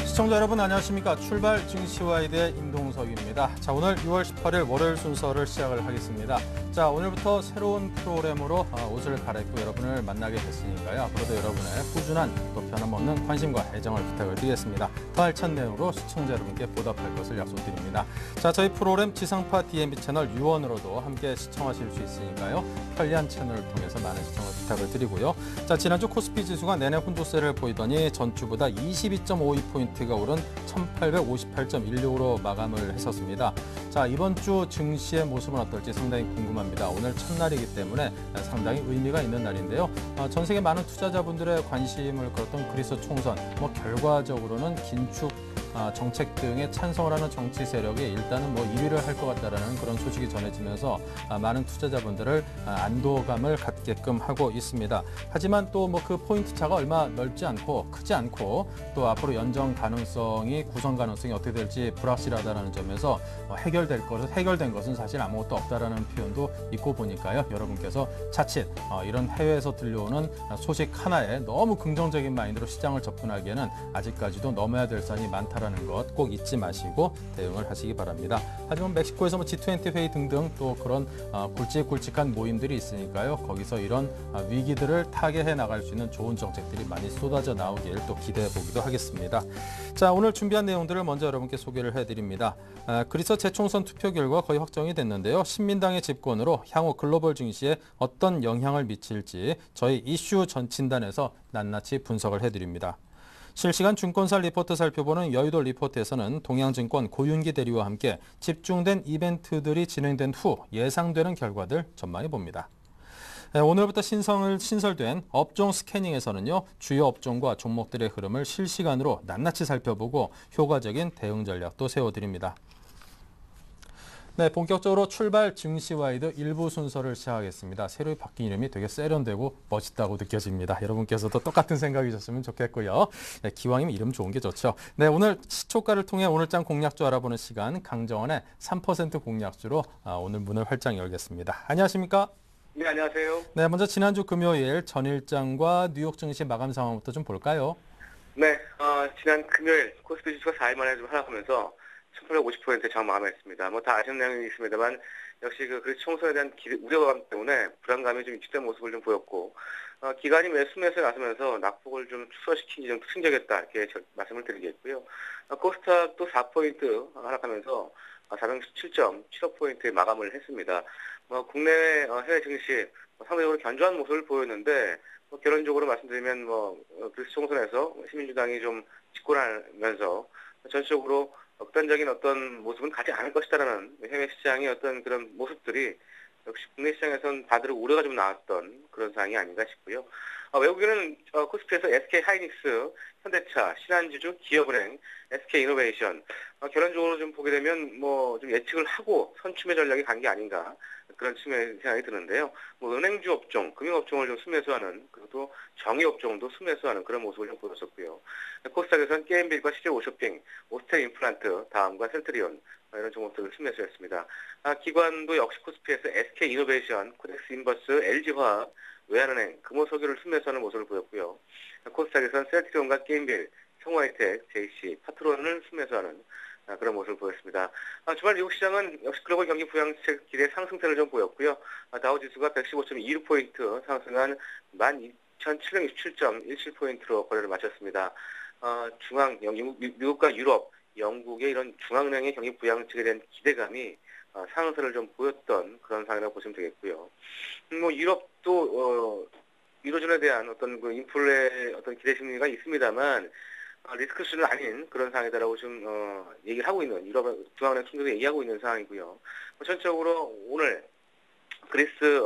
시청자 여러분 안녕하십니까. 출발 증시와이드의 임동석입니다. 자, 오늘 6월 18일 월요일 순서를 시작을 하겠습니다. 자, 오늘부터 새로운 프로그램으로 옷을 갈아입고 여러분을 만나게 됐으니까요. 앞으로도 여러분의 꾸준한 또 변함없는 관심과 애정을 부탁을 드리겠습니다. 더 알찬 내용으로 시청자 여러분께 보답할 것을 약속드립니다. 자, 저희 프로그램 지상파 DMB 채널 U1으로도 함께 시청하실 수 있으니까요. 편리한 채널을 통해서 많은 시청을 부탁을 드리고요. 자, 지난주 코스피 지수가 내내 혼조세를 보이더니 전주보다 22.52포인트가 오른 1858.16으로 마감을 했었습니다. 자, 이번 주 증시의 모습은 어떨지 상당히 궁금합니다. 오늘 첫날이기 때문에 상당히 의미가 있는 날인데요. 전 세계 많은 투자자분들의 관심을 끌었던 그리스 총선, 결과적으로는 긴축 정책 등에 찬성을 하는 정치 세력이 일단은 1위를 할 것 같다라는 그런 소식이 전해지면서 많은 투자자분들을 안도감을 갖게끔 하고 있습니다. 하지만 또 그 포인트 차가 얼마 넓지 않고 크지 않고 또 앞으로 연정 가능성이 구성 가능성이 어떻게 될지 불확실하다는 점에서 해결된 것은 사실 아무것도 없다라는 표현도 있고 보니까요. 여러분께서 자칫 이런 해외에서 들려오는 소식 하나에 너무 긍정적인 마인드로 시장을 접근하기에는 아직까지도 넘어야 될 산이 많다라는 것 꼭 잊지 마시고 대응을 하시기 바랍니다. 하지만 멕시코에서 G20 회의 등등 또 그런 굵직굵직한 모임들이 있으니까요. 거기서 이런 위기들을 타개해 나갈 수 있는 좋은 정책들이 많이 쏟아져 나오길 또 기대해 보기도 하겠습니다. 자, 오늘 준비한 내용들을 먼저 여러분께 소개를 해드립니다. 그리스 재총선 투표 결과 거의 확정이 됐는데요. 신민당의 집권으로 향후 글로벌 증시에 어떤 영향을 미칠지 저희 이슈 전진단에서 낱낱이 분석을 해드립니다. 실시간 증권사 리포트 살펴보는 여의도 리포트에서는 동양증권 고윤기 대리와 함께 집중된 이벤트들이 진행된 후 예상되는 결과들 전망해 봅니다. 오늘부터 신설된 업종 스캐닝에서는요, 주요 업종과 종목들의 흐름을 실시간으로 낱낱이 살펴보고 효과적인 대응 전략도 세워드립니다. 네, 본격적으로 출발 증시와이드 일부 순서를 시작하겠습니다. 새로 바뀐 이름이 되게 세련되고 멋있다고 느껴집니다. 여러분께서도 똑같은 생각이셨으면 좋겠고요. 네, 기왕이면 이름 좋은 게 좋죠. 네, 오늘 시초가를 통해 오늘장 공략주 알아보는 시간, 강정원의 3% 공략주로 오늘 문을 활짝 열겠습니다. 안녕하십니까? 네, 안녕하세요. 네, 먼저 지난주 금요일 전일장과 뉴욕 증시 마감 상황부터 좀 볼까요? 네, 지난 금요일 코스피 지수가 4일 만에 좀 하락하면서 1850%의 장 마감했습니다. 다 아시는 내용이 있습니다만 역시 그리스 총선에 대한 우려감 때문에 불안감이 좀 위축된 모습을 좀 보였고 기관이 매수매수에 나서면서 낙폭을 좀 축소시키기 좀 승적했다 이렇게 말씀을 드리겠고요. 코스닥도 4포인트 하락하면서 417.75포인트에 마감을 했습니다. 국내외 해외 증시 상대적으로 견조한 모습을 보였는데 결론적으로 말씀드리면 그리스 총선에서 시민주당이 좀 집권하면서 전체적으로 극단적인 어떤 모습은 가지 않을 것이다라는 해외 시장의 어떤 그런 모습들이 역시 국내 시장에선 다들 우려가 좀 나왔던 그런 상황이 아닌가 싶고요. 외국인은 코스피에서 SK하이닉스, 현대차, 신한지주, 기업은행, SK이노베이션 결론적으로 좀 보게 되면 좀 예측을 하고 선춤의 전략이 간 게 아닌가 그런 측면의 생각이 드는데요. 은행주 업종, 금융업종을 좀 순매수하는 그리고 또 정의업종도 순매수하는 그런 모습을 좀 보였었고요. 코스닥에서는 게임빌과 CJ5쇼핑, 오스텔 임플란트, 다음과 센트리온 이런 종목들을 순매수했습니다. 기관도 역시 코스피에서 SK이노베이션, 코덱스 인버스, LG화학, 외환은행, 금호석유를 순매수하는 모습을 보였고요. 코스닥에서는 센트리온과 게임빌, 성화이텍, JC, 파트론을 순매수하는 그런 모습을 보였습니다. 주말 미국 시장은 역시 글로벌 경기 부양책 기대 상승세를 좀 보였고요. 다우지수가 115.26포인트 상승한 12,767.17포인트로 거래를 마쳤습니다. 미국과 유럽, 영국의 이런 중앙은행의 경기 부양책에 대한 기대감이 상승세를 좀 보였던 그런 상황이라고 보시면 되겠고요. 유럽도 유로존에 대한 어떤 그 인플레 어떤 기대 심리가 있습니다만 리스크 수준은 아닌 그런 상황이다라고 좀 얘기를 하고 있는 유럽 중앙은행 총재도 얘기하고 있는 상황이고요. 전체적으로 오늘 그리스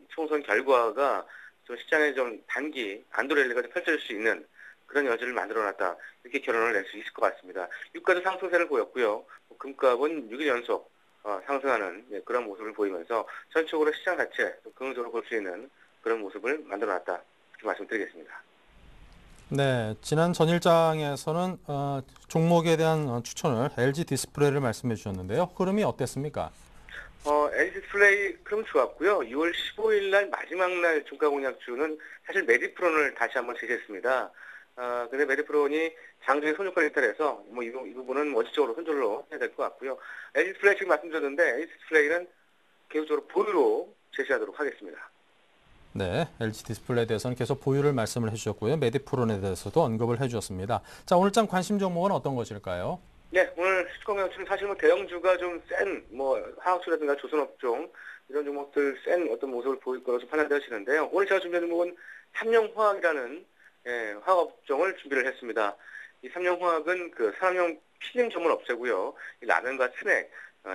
총선 결과가 좀 시장에 좀 단기 안도랠리가 펼쳐질 수 있는 그런 여지를 만들어놨다 이렇게 결론을 낼 수 있을 것 같습니다. 유가도 상승세를 보였고요. 금값은 6일 연속 상승하는 그런 모습을 보이면서 전체적으로 시장 자체 긍정적으로 볼 수 있는 그런 모습을 만들어놨다 이렇게 말씀드리겠습니다. 네, 지난 전일장에서는 종목에 대한 추천을 LG 디스플레이를 말씀해 주셨는데요. 흐름이 어땠습니까? LG 디스플레이 흐름 좋았고요. 6월 15일 날 마지막 날 종가 공략주는 사실 메디프론을 다시 한번 제시했습니다. 근데 메디프론이 장중에 손절가를 이탈해서 이 부분은 원칙적으로 손절로 해야 될 것 같고요. LG 디스플레이 지금 말씀드렸는데 LG 디스플레이는 계속적으로 보유로 제시하도록 하겠습니다. 네, LG 디스플레이에 대해서는 계속 보유를 말씀을 해주셨고요. 메디프론에 대해서도 언급을 해주셨습니다. 자, 오늘장 관심 종목은 어떤 것일까요? 네, 오늘 시총명치는 사실 대형주가 좀 센, 화학수라든가 조선업종, 이런 종목들 센 어떤 모습을 보일 거라고 좀 판단되시는데요. 오늘 제가 준비한 종목은 삼영화학이라는 화학업종을 준비를 했습니다. 이 삼영화학은 산업용 필름 전문 업체고요. 이 라면과 스낵,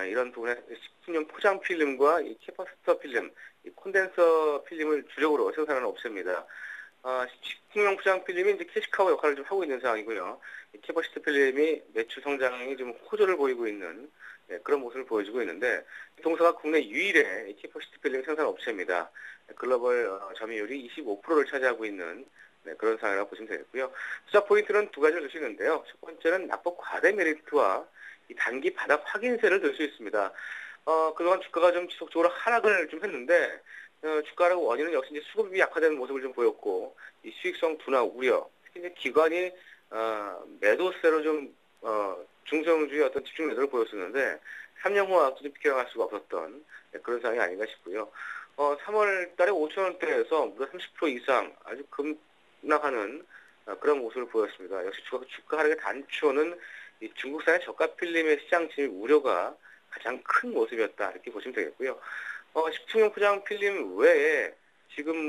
이런 부분에 식품용 포장 필름과 이 캐퍼시터 필름, 이 콘덴서 필름을 주력으로 생산하는 업체입니다. 식품용 포장 필름이 이제 캐시카우 역할을 좀 하고 있는 상황이고요. 이 캐퍼시티 필름이 매출 성장이 좀 호조를 보이고 있는 그런 모습을 보여주고 있는데, 동사가 국내 유일의 캐퍼시티 필름 생산 업체입니다. 글로벌 점유율이 25%를 차지하고 있는 그런 상황이라고 보시면 되겠고요. 투자 포인트는 두 가지를 두시는데요. 첫 번째는 납부 과대 메리트와 이 단기 바닥 확인세를 들 수 있습니다. 그동안 주가가 좀 지속적으로 하락을 좀 했는데, 주가 하락 원인은 역시 이제 수급이 약화되는 모습을 좀 보였고, 이 수익성 둔화 우려, 특히 이제 기관이 매도세로 좀 중성주의 어떤 집중 매도를 보였었는데, 삼영화학도 좀 비켜나갈 수가 없었던 그런 상황이 아닌가 싶고요. 3월 달에 5,000원대에서 무려 30% 이상 아주 급락하는 그런 모습을 보였습니다. 역시 주가 하락의 단초는 이 중국산의 저가 필름의 시장 침입 우려가 가장 큰 모습이었다, 이렇게 보시면 되겠고요. 식품용 포장 필름 외에 지금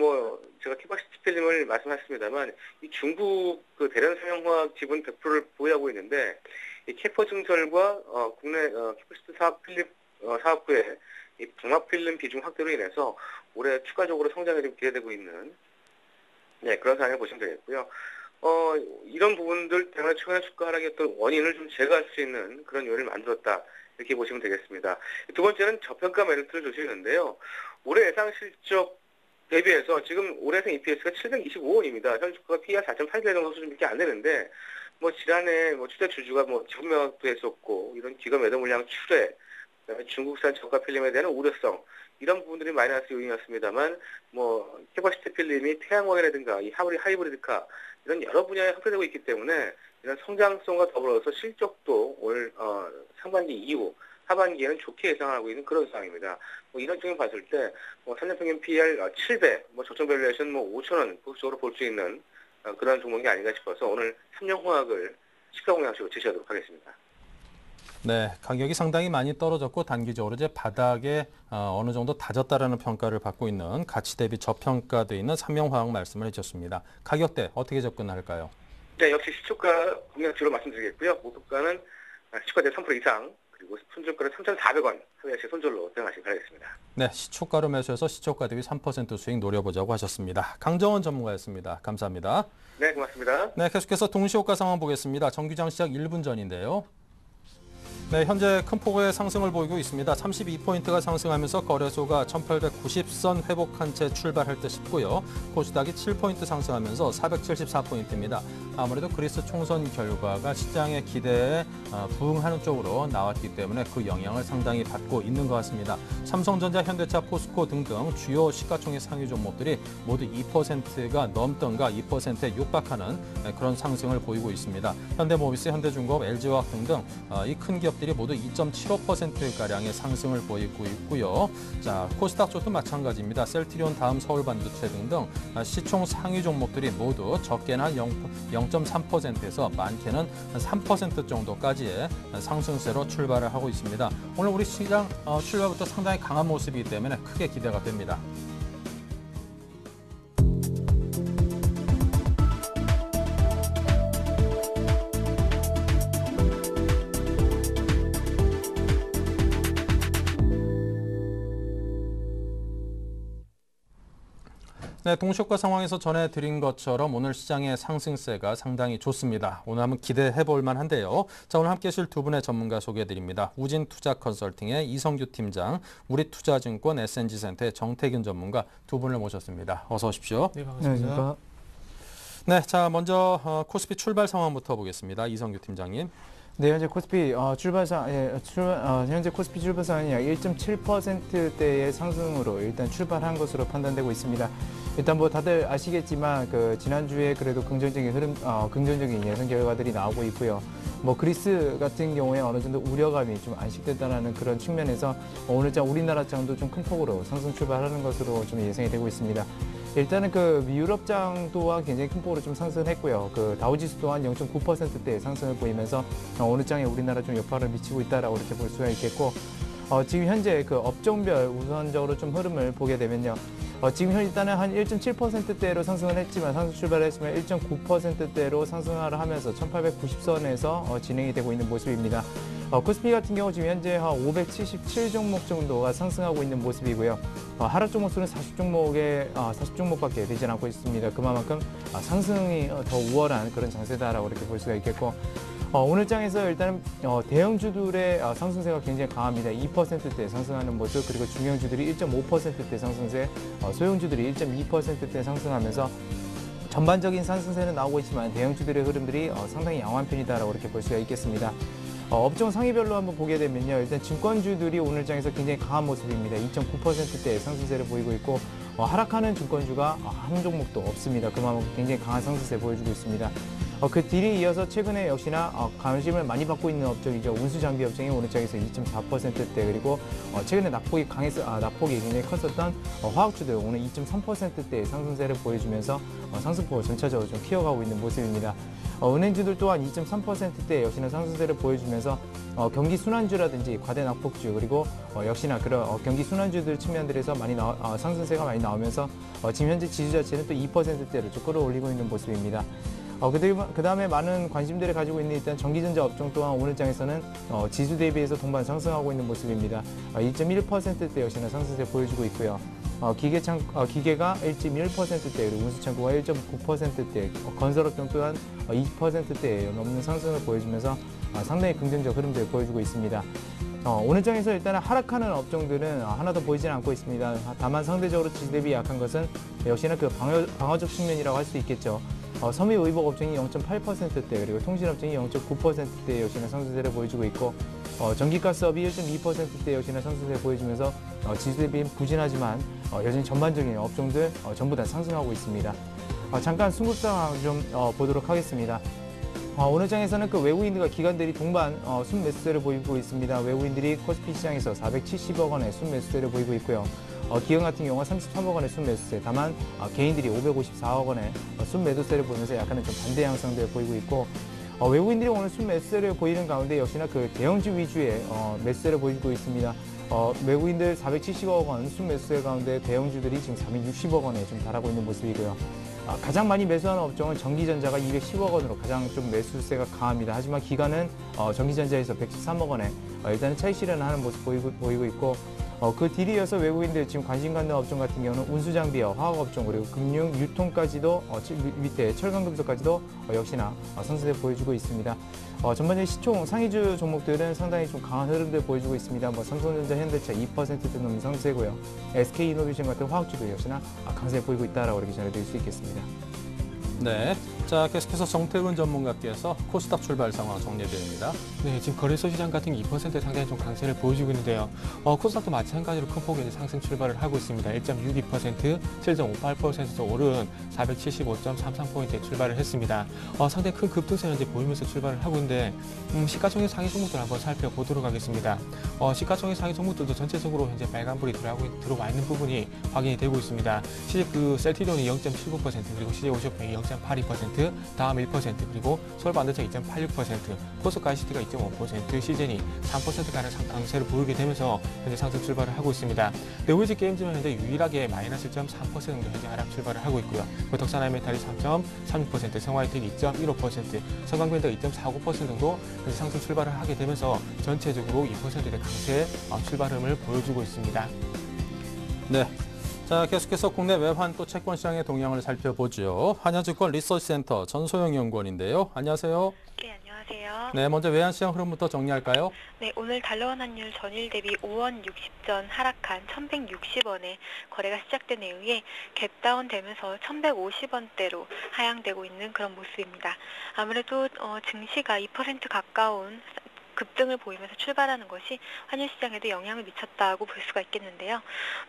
제가 캐퍼시티 필름을 말씀하셨습니다만, 이 중국 대련 삼영화학 지분 100%를 보유하고 있는데, 이 캐퍼 증설과 국내 캐퍼시티 사업 필름 사업부의 이 분화 필름 비중 확대로 인해서 올해 추가적으로 성장이 좀 기대되고 있는 그런 상황을 보시면 되겠고요. 이런 부분들 때문에 최근에 주가 하락의 어떤 원인을 좀 제거할 수 있는 그런 요인을 만들었다, 이렇게 보시면 되겠습니다. 두 번째는 저평가 메리트를 주시는데요. 올해 예상 실적 대비해서 지금 올해 예상 EPS가 725원입니다. 현 주가가 PE가 4.8배 정도 수준밖에 안 되는데, 지난해 추세 주주가 지분매각도 했었고, 이런 기관 매도 물량 출회, 그다음에 중국산 저가 필름에 대한 우려성, 이런 부분들이 마이너스 요인이었습니다만, 캐퍼시티 필름이 태양광이라든가 이 하이브리드카, 이런 여러 분야에 확대되고 있기 때문에 이런 성장성과 더불어서 실적도 올 상반기 이후 하반기에는 좋게 예상하고 있는 그런 상황입니다. 이런 쪽에 봤을 때 3년 평균 PER 7배, 적정 밸류에이션 5,000원 보수적으로 볼 수 있는 그런 종목이 아닌가 싶어서 오늘 삼영화학을 시가공략식으로 제시하도록 하겠습니다. 네, 가격이 상당히 많이 떨어졌고 단기적으로 이제 바닥에 어느 정도 다졌다라는 평가를 받고 있는, 가치 대비 저평가되어 있는 삼영화학 말씀을 해주셨습니다. 가격대 어떻게 접근할까요? 네, 역시 시초가 공략주로 말씀드리겠고요. 목표가는 시초가 대 3% 이상, 그리고 손절가는 3,400원, 하루에씩 손절로 대응하시기 바라겠습니다. 네, 시초가로 매수해서 시초가 대비 3% 수익 노려보자고 하셨습니다. 강정원 전문가였습니다. 감사합니다. 네, 고맙습니다. 네, 계속해서 동시효과 상황 보겠습니다. 정규장 시작 1분 전인데요. 네, 현재 큰 폭의 상승을 보이고 있습니다. 32포인트가 상승하면서 거래소가 1890선 회복한 채 출발할 듯 싶고요. 코스닥이 7포인트 상승하면서 474포인트입니다. 아무래도 그리스 총선 결과가 시장의 기대에 부응하는 쪽으로 나왔기 때문에 그 영향을 상당히 받고 있는 것 같습니다. 삼성전자, 현대차, 포스코 등등 주요 시가총액 상위 종목들이 모두 2%가 넘던가 2%에 육박하는 그런 상승을 보이고 있습니다. 현대모비스, 현대중공업, LG화학 등등 이 큰 기업들이 모두 2.75%가량의 상승을 보이고 있고요. 자, 코스닥 쪽도 마찬가지입니다. 셀트리온, 다음 서울반도체 등등 시총 상위 종목들이 모두 적게는 한 0.3%에서 많게는 한 3% 정도까지의 상승세로 출발을 하고 있습니다. 오늘 우리 시장 출발부터 상당히 강한 모습이기 때문에 크게 기대가 됩니다. 네, 동시효과 상황에서 전해드린 것처럼 오늘 시장의 상승세가 상당히 좋습니다. 오늘 한번 기대해 볼 만한데요. 자, 오늘 함께 하실 두 분의 전문가 소개해드립니다. 우진투자컨설팅의 이성규 팀장, 우리투자증권 SNG센터의 정태균 전문가 두 분을 모셨습니다. 어서 오십시오. 네, 반갑습니다. 네, 자, 먼저 코스피 출발 상황부터 보겠습니다. 이성규 팀장님. 네, 현재 코스피 현재 코스피 출발상은 약 1.7%대의 상승으로 일단 출발한 것으로 판단되고 있습니다. 일단 뭐 다들 아시겠지만 그 지난주에 그래도 긍정적인 긍정적인 예상 결과들이 나오고 있고요. 뭐 그리스 같은 경우에 어느 정도 우려감이 좀 안식됐다는 그런 측면에서 오늘장 우리나라장도 좀 큰 폭으로 상승 출발하는 것으로 좀 예상이 되고 있습니다. 일단은 그 유럽장 또한 굉장히 큰 폭으로 좀 상승했고요. 그 다우지수 또한 0.9%대 상승을 보이면서 어느 장에 우리나라 좀 여파를 미치고 있다라고 이렇게 볼 수가 있겠고, 지금 현재 그 업종별 우선적으로 좀 흐름을 보게 되면요. 지금 일단은 한 1.7%대로 상승을 했지만 상승 출발을 했지만 1.9%대로 상승을 하면서 1890선에서 진행이 되고 있는 모습입니다. 코스피 같은 경우 지금 현재 한 577종목 정도가 상승하고 있는 모습이고요. 하락 종목 수는 40종목밖에 되지 않고 있습니다. 그만큼 상승이 더 우월한 그런 장세다라고 이렇게 볼 수가 있겠고, 오늘 장에서 일단은 대형주들의 상승세가 굉장히 강합니다. 2%대 상승하는 모습, 그리고 중형주들이 1.5%대 상승세, 소형주들이 1.2%대 상승하면서 전반적인 상승세는 나오고 있지만 대형주들의 흐름들이 상당히 양호한 편이다라고 이렇게 볼 수가 있겠습니다. 업종 상위별로 한번 보게 되면요. 일단 증권주들이 오늘 장에서 굉장히 강한 모습입니다. 2.9%대의 상승세를 보이고 있고, 하락하는 증권주가 한 종목도 없습니다. 그만큼 굉장히 강한 상승세 보여주고 있습니다. 그 뒤에 이어서 최근에 역시나 관심을 많이 받고 있는 업종이죠. 운수장비 업종이 오늘 장에서 2.4%대, 그리고 최근에 낙폭이 굉장히 컸었던 화학주들 오늘 2.3%대의 상승세를 보여주면서 상승폭을 전체적으로 좀 키워가고 있는 모습입니다. 은행주들 또한 2.3%대 역시나 상승세를 보여주면서 경기 순환주라든지 과대 낙폭주, 그리고 역시나 그런 경기 순환주들 측면들에서 상승세가 많이 나오면서 지금 현재 지수 자체는 또 2%대로 좀 끌어올리고 있는 모습입니다. 그 다음에 많은 관심들을 가지고 있는 일단 전기전자 업종 또한 오늘 장에서는 지수 대비해서 동반 상승하고 있는 모습입니다. 2.1%대 역시나 상승세 보여주고 있고요. 기계가 1.1%대, 그리고 운수창고가 1.9%대, 건설업종 또한 2%대 넘는 상승을 보여주면서 상당히 긍정적 흐름들을 보여주고 있습니다. 오늘 장에서 일단 하락하는 업종들은 하나도 보이지는 않고 있습니다. 다만 상대적으로 지수 대비 약한 것은 역시나 그 방어적 측면이라고 할 수 있겠죠. 섬유의복 업종이 0.8%대, 그리고 통신업종이 0.9%대 역시나 상승세를 보여주고 있고, 전기가스업이 1.2%대 역시나 상승세 보여주면서 지수 대비 부진하지만 여전히 전반적인 업종들 전부 다 상승하고 있습니다. 잠깐 순급 상황 좀 보도록 하겠습니다. 오늘 장에서는 그 외국인들과 기관들이 동반 순매수세를 보이고 있습니다. 외국인들이 코스피 시장에서 470억 원의 순매수세를 보이고 있고요. 기관 같은 경우는 33억 원의 순매수세, 다만 개인들이 554억 원의 순매도세를 보면서 약간은 좀 반대 양상들을 보이고 있고, 외국인들이 오늘 순매수세를 보이는 가운데 역시나 그 대형주 위주의 매수세를 보이고 있습니다. 외국인들 470억 원 순매수세 가운데 대형주들이 지금 460억 원에 좀 달하고 있는 모습이고요. 가장 많이 매수하는 업종은 전기전자가 210억 원으로 가장 좀 매수세가 강합니다. 하지만 기관은 전기전자에서 113억 원에 일단은 차익 실현을 하는 모습 보이고 있고, 그 뒤에 이어서 외국인들 지금 관심 갖는 업종 같은 경우는 운수장비와 화학업종, 그리고 금융, 유통까지도 밑에 철강금속까지도 역시나 상승세 보여주고 있습니다. 전반적인 시총 상위주 종목들은 상당히 좀 강한 흐름들 보여주고 있습니다. 삼성전자, 현대차 2%대 넘는 상승세고요. SK이노베이션 같은 화학주도 역시나 강세 보이고 있다라고 이렇게 전해드릴 수 있겠습니다. 네. 자, 계속해서 정태근 전문가께서 코스닥 출발 상황 정리해드립니다. 네, 지금 거래소 시장 같은 게 2% 상당히 좀 강세를 보여주고 있는데요. 코스닥도 마찬가지로 큰 폭의 상승 출발을 하고 있습니다. 1.62%, 7.58%도 오른 475.33포인트에 출발을 했습니다. 상당히 큰 급등세 현재 보이면서 출발을 하고 있는데, 시가총액 상위 종목들 한번 살펴보도록 하겠습니다. 시가총액 상위 종목들도 전체적으로 현재 빨간불이 들어와 있는 부분이 확인이 되고 있습니다. 시제 셀트리온이 0.79%, 그리고 CJ50이 0.82%, 다음 1%, 그리고 서울반도체 2.86%, 포스코 ICT가 2.5%, 시젠이 3%가량 강세를 보이게 되면서 현재 상승 출발을 하고 있습니다. 네오이지 게임즈는 현재 유일하게 마이너스 1.3% 정도 현재 하락 출발을 하고 있고요. 덕산하이메탈이 3.36%, 성화이텍 2.15%, 성광밴드가 2.49% 정도 현재 상승 출발을 하게 되면서 전체적으로 2%대 강세 출발음을 보여주고 있습니다. 네. 자, 계속해서 국내 외환 또 채권 시장의 동향을 살펴보죠. 한양증권 리서치센터 전소영 연구원인데요. 안녕하세요. 네, 안녕하세요. 네, 먼저 외환 시장 흐름부터 정리할까요? 네, 오늘 달러원 환율 전일 대비 5원 60전 하락한 1,160원에 거래가 시작된 이후에 갭다운 되면서 1,150원대로 하향되고 있는 그런 모습입니다. 아무래도 증시가 2% 가까운 급등을 보이면서 출발하는 것이 환율 시장에도 영향을 미쳤다고 볼 수가 있겠는데요.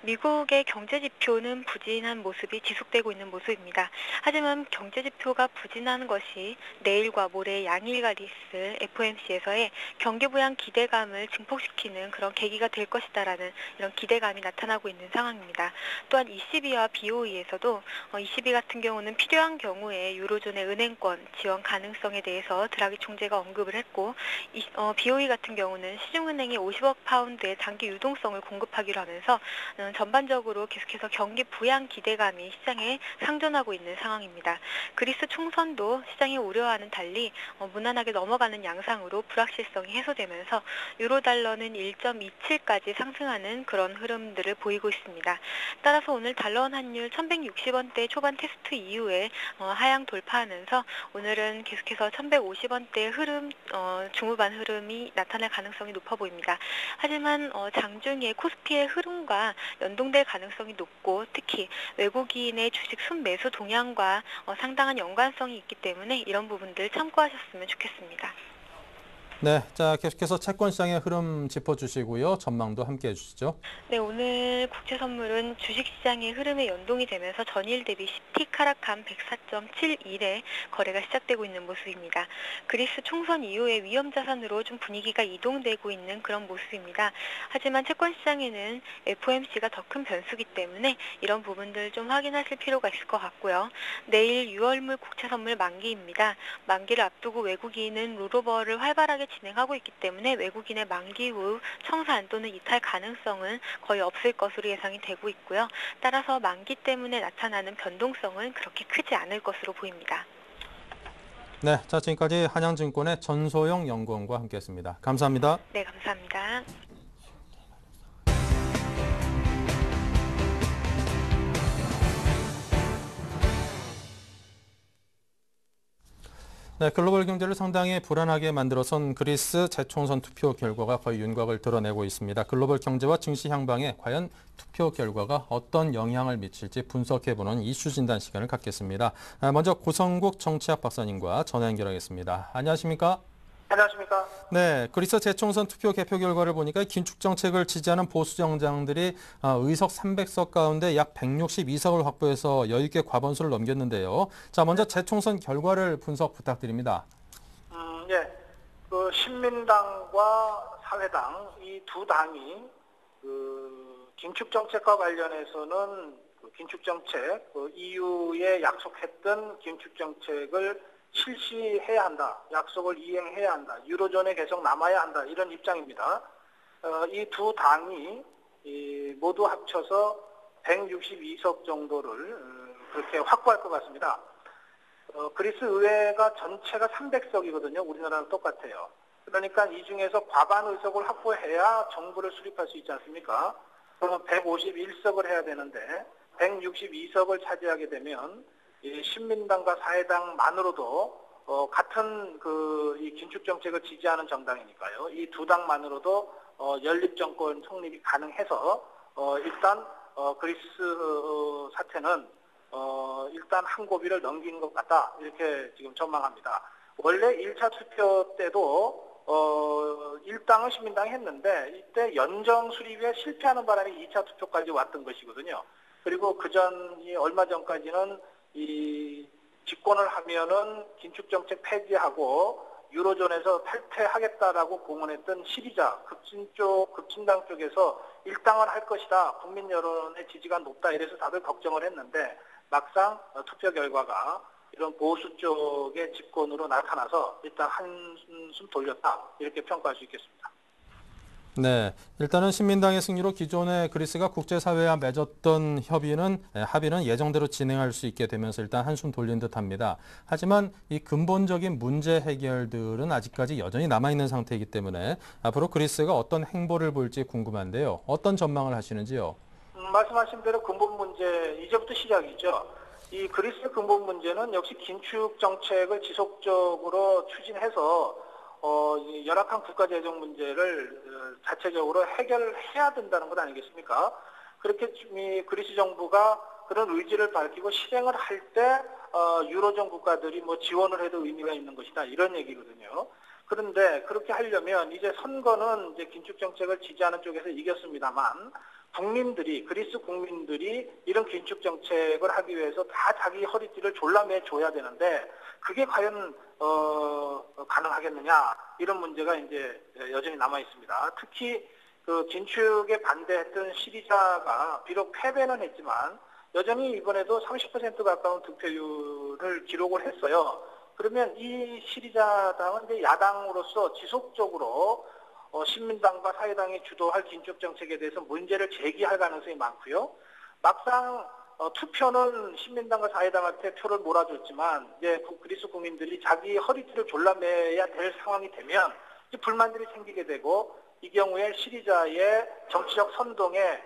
미국의 경제 지표는 부진한 모습이 지속되고 있는 모습입니다. 하지만 경제 지표가 부진한 것이 내일과 모레 양일간 있을 FOMC에서의 경기 부양 기대감을 증폭시키는 그런 계기가 될 것이다라는 이런 기대감이 나타나고 있는 상황입니다. 또한 ECB와 BOE에서도 ECB 같은 경우는 필요한 경우에 유로존의 은행권 지원 가능성에 대해서 드라기 총재가 언급을 했고 BOE 같은 경우는 시중은행이 50억 파운드의 장기 유동성을 공급하기로 하면서 전반적으로 계속해서 경기 부양 기대감이 시장에 상존하고 있는 상황입니다. 그리스 총선도 시장이 우려와는 달리 무난하게 넘어가는 양상으로 불확실성이 해소되면서 유로달러는 1.27까지 상승하는 그런 흐름들을 보이고 있습니다. 따라서 오늘 달러원 환율 1160원대 초반 테스트 이후에 하향 돌파하면서 오늘은 계속해서 1150원대 흐름, 중후반 흐름이 나타날 가능성이 높아 보입니다. 하지만 장중에 코스피의 흐름과 연동될 가능성이 높고 특히 외국인의 주식 순매수 동향과 상당한 연관성이 있기 때문에 이런 부분들 참고하셨으면 좋겠습니다. 네, 자 계속해서 채권 시장의 흐름 짚어주시고요. 전망도 함께 해주시죠. 네, 오늘 국채 선물은 주식시장의 흐름에 연동이 되면서 전일 대비 10틱 하락한 104.71에 거래가 시작되고 있는 모습입니다. 그리스 총선 이후에 위험자산으로 좀 분위기가 이동되고 있는 그런 모습입니다. 하지만 채권 시장에는 FOMC가 더 큰 변수기 때문에 이런 부분들 좀 확인하실 필요가 있을 것 같고요. 내일 6월물 국채 선물 만기입니다. 만기를 앞두고 외국인은 롤오버를 활발하게 진행하고 있기 때문에 외국인의 만기 후 청산 또는 이탈 가능성은 거의 없을 것으로 예상이 되고 있고요. 따라서 만기 때문에 나타나는 변동성은 그렇게 크지 않을 것으로 보입니다. 네, 자 지금까지 한양증권의 전소영 연구원과 함께했습니다. 감사합니다. 네, 감사합니다. 네, 글로벌 경제를 상당히 불안하게 만들어선 그리스 재총선 투표 결과가 거의 윤곽을 드러내고 있습니다. 글로벌 경제와 증시 향방에 과연 투표 결과가 어떤 영향을 미칠지 분석해보는 이슈 진단 시간을 갖겠습니다. 먼저 고성국 정치학 박사님과 전화 연결하겠습니다. 안녕하십니까? 안녕하십니까? 네, 그리스 재총선 투표 개표 결과를 보니까 긴축 정책을 지지하는 보수 정당들이 의석 300석 가운데 약 162석을 확보해서 여유 있게 과반수를 넘겼는데요. 자, 먼저 재총선 결과를 분석 부탁드립니다. 예. 그 신민당과 사회당 이 두 당이 그 긴축 정책과 관련해서는 그 긴축 정책, 그 EU에 약속했던 긴축 정책을 실시해야 한다. 약속을 이행해야 한다. 유로존에 계속 남아야 한다. 이런 입장입니다. 이 두 당이 모두 합쳐서 162석 정도를 그렇게 확보할 것 같습니다. 그리스 의회가 전체가 300석이거든요. 우리나라랑 똑같아요. 그러니까 이 중에서 과반 의석을 확보해야 정부를 수립할 수 있지 않습니까? 그러면 151석을 해야 되는데 162석을 차지하게 되면 이 신민당과 사회당만으로도 같은 이 긴축 정책을 지지하는 정당이니까요. 이 두 당만으로도 연립 정권 성립이 가능해서 일단 그리스 사태는 일단 한 고비를 넘긴 것 같다 이렇게 지금 전망합니다. 원래 1차 투표 때도 일당은 신민당이 했는데 이때 연정 수립에 실패하는 바람에 2차 투표까지 왔던 것이거든요. 그리고 얼마 전까지는 이 집권을 하면은 긴축 정책 폐지하고 유로존에서 탈퇴하겠다라고 공언했던 시리자 급진당 쪽에서 일당을 할 것이다. 국민 여론의 지지가 높다. 이래서 다들 걱정을 했는데 막상 투표 결과가 이런 보수 쪽의 집권으로 나타나서 일단 한숨 돌렸다. 이렇게 평가할 수 있겠습니다. 네, 일단은 신민당의 승리로 기존에 그리스가 국제사회와 맺었던 합의는 예정대로 진행할 수 있게 되면서 일단 한숨 돌린 듯합니다. 하지만 이 근본적인 문제 해결들은 아직까지 여전히 남아있는 상태이기 때문에 앞으로 그리스가 어떤 행보를 보일지 궁금한데요. 어떤 전망을 하시는지요? 말씀하신 대로 근본 문제 이제부터 시작이죠. 이 그리스 근본 문제는 역시 긴축 정책을 지속적으로 추진해서 이 열악한 국가 재정 문제를 자체적으로 해결해야 된다는 것 아니겠습니까? 그렇게 이 그리스 정부가 그런 의지를 밝히고 실행을 할 때 유로존 국가들이 뭐 지원을 해도 의미가 있는 것이다 이런 얘기거든요. 그런데 그렇게 하려면 이제 선거는 이제 긴축 정책을 지지하는 쪽에서 이겼습니다만 그리스 국민들이 이런 긴축 정책을 하기 위해서 다 자기 허리띠를 졸라매 줘야 되는데 그게 과연 가능하겠느냐 이런 문제가 이제 여전히 남아 있습니다. 특히 그 긴축에 반대했던 시리자가 비록 패배는 했지만 여전히 이번에도 30% 가까운 득표율을 기록을 했어요. 그러면 이 시리자당은 이제 야당으로서 지속적으로 신민당과 사회당이 주도할 긴축 정책에 대해서 문제를 제기할 가능성이 많고요. 막상 투표는 신민당과 사회당한테 표를 몰아줬지만 이제 그리스 국민들이 자기 허리띠를 졸라매야 될 상황이 되면 이제 불만들이 생기게 되고 이 경우에 시리자의 정치적 선동에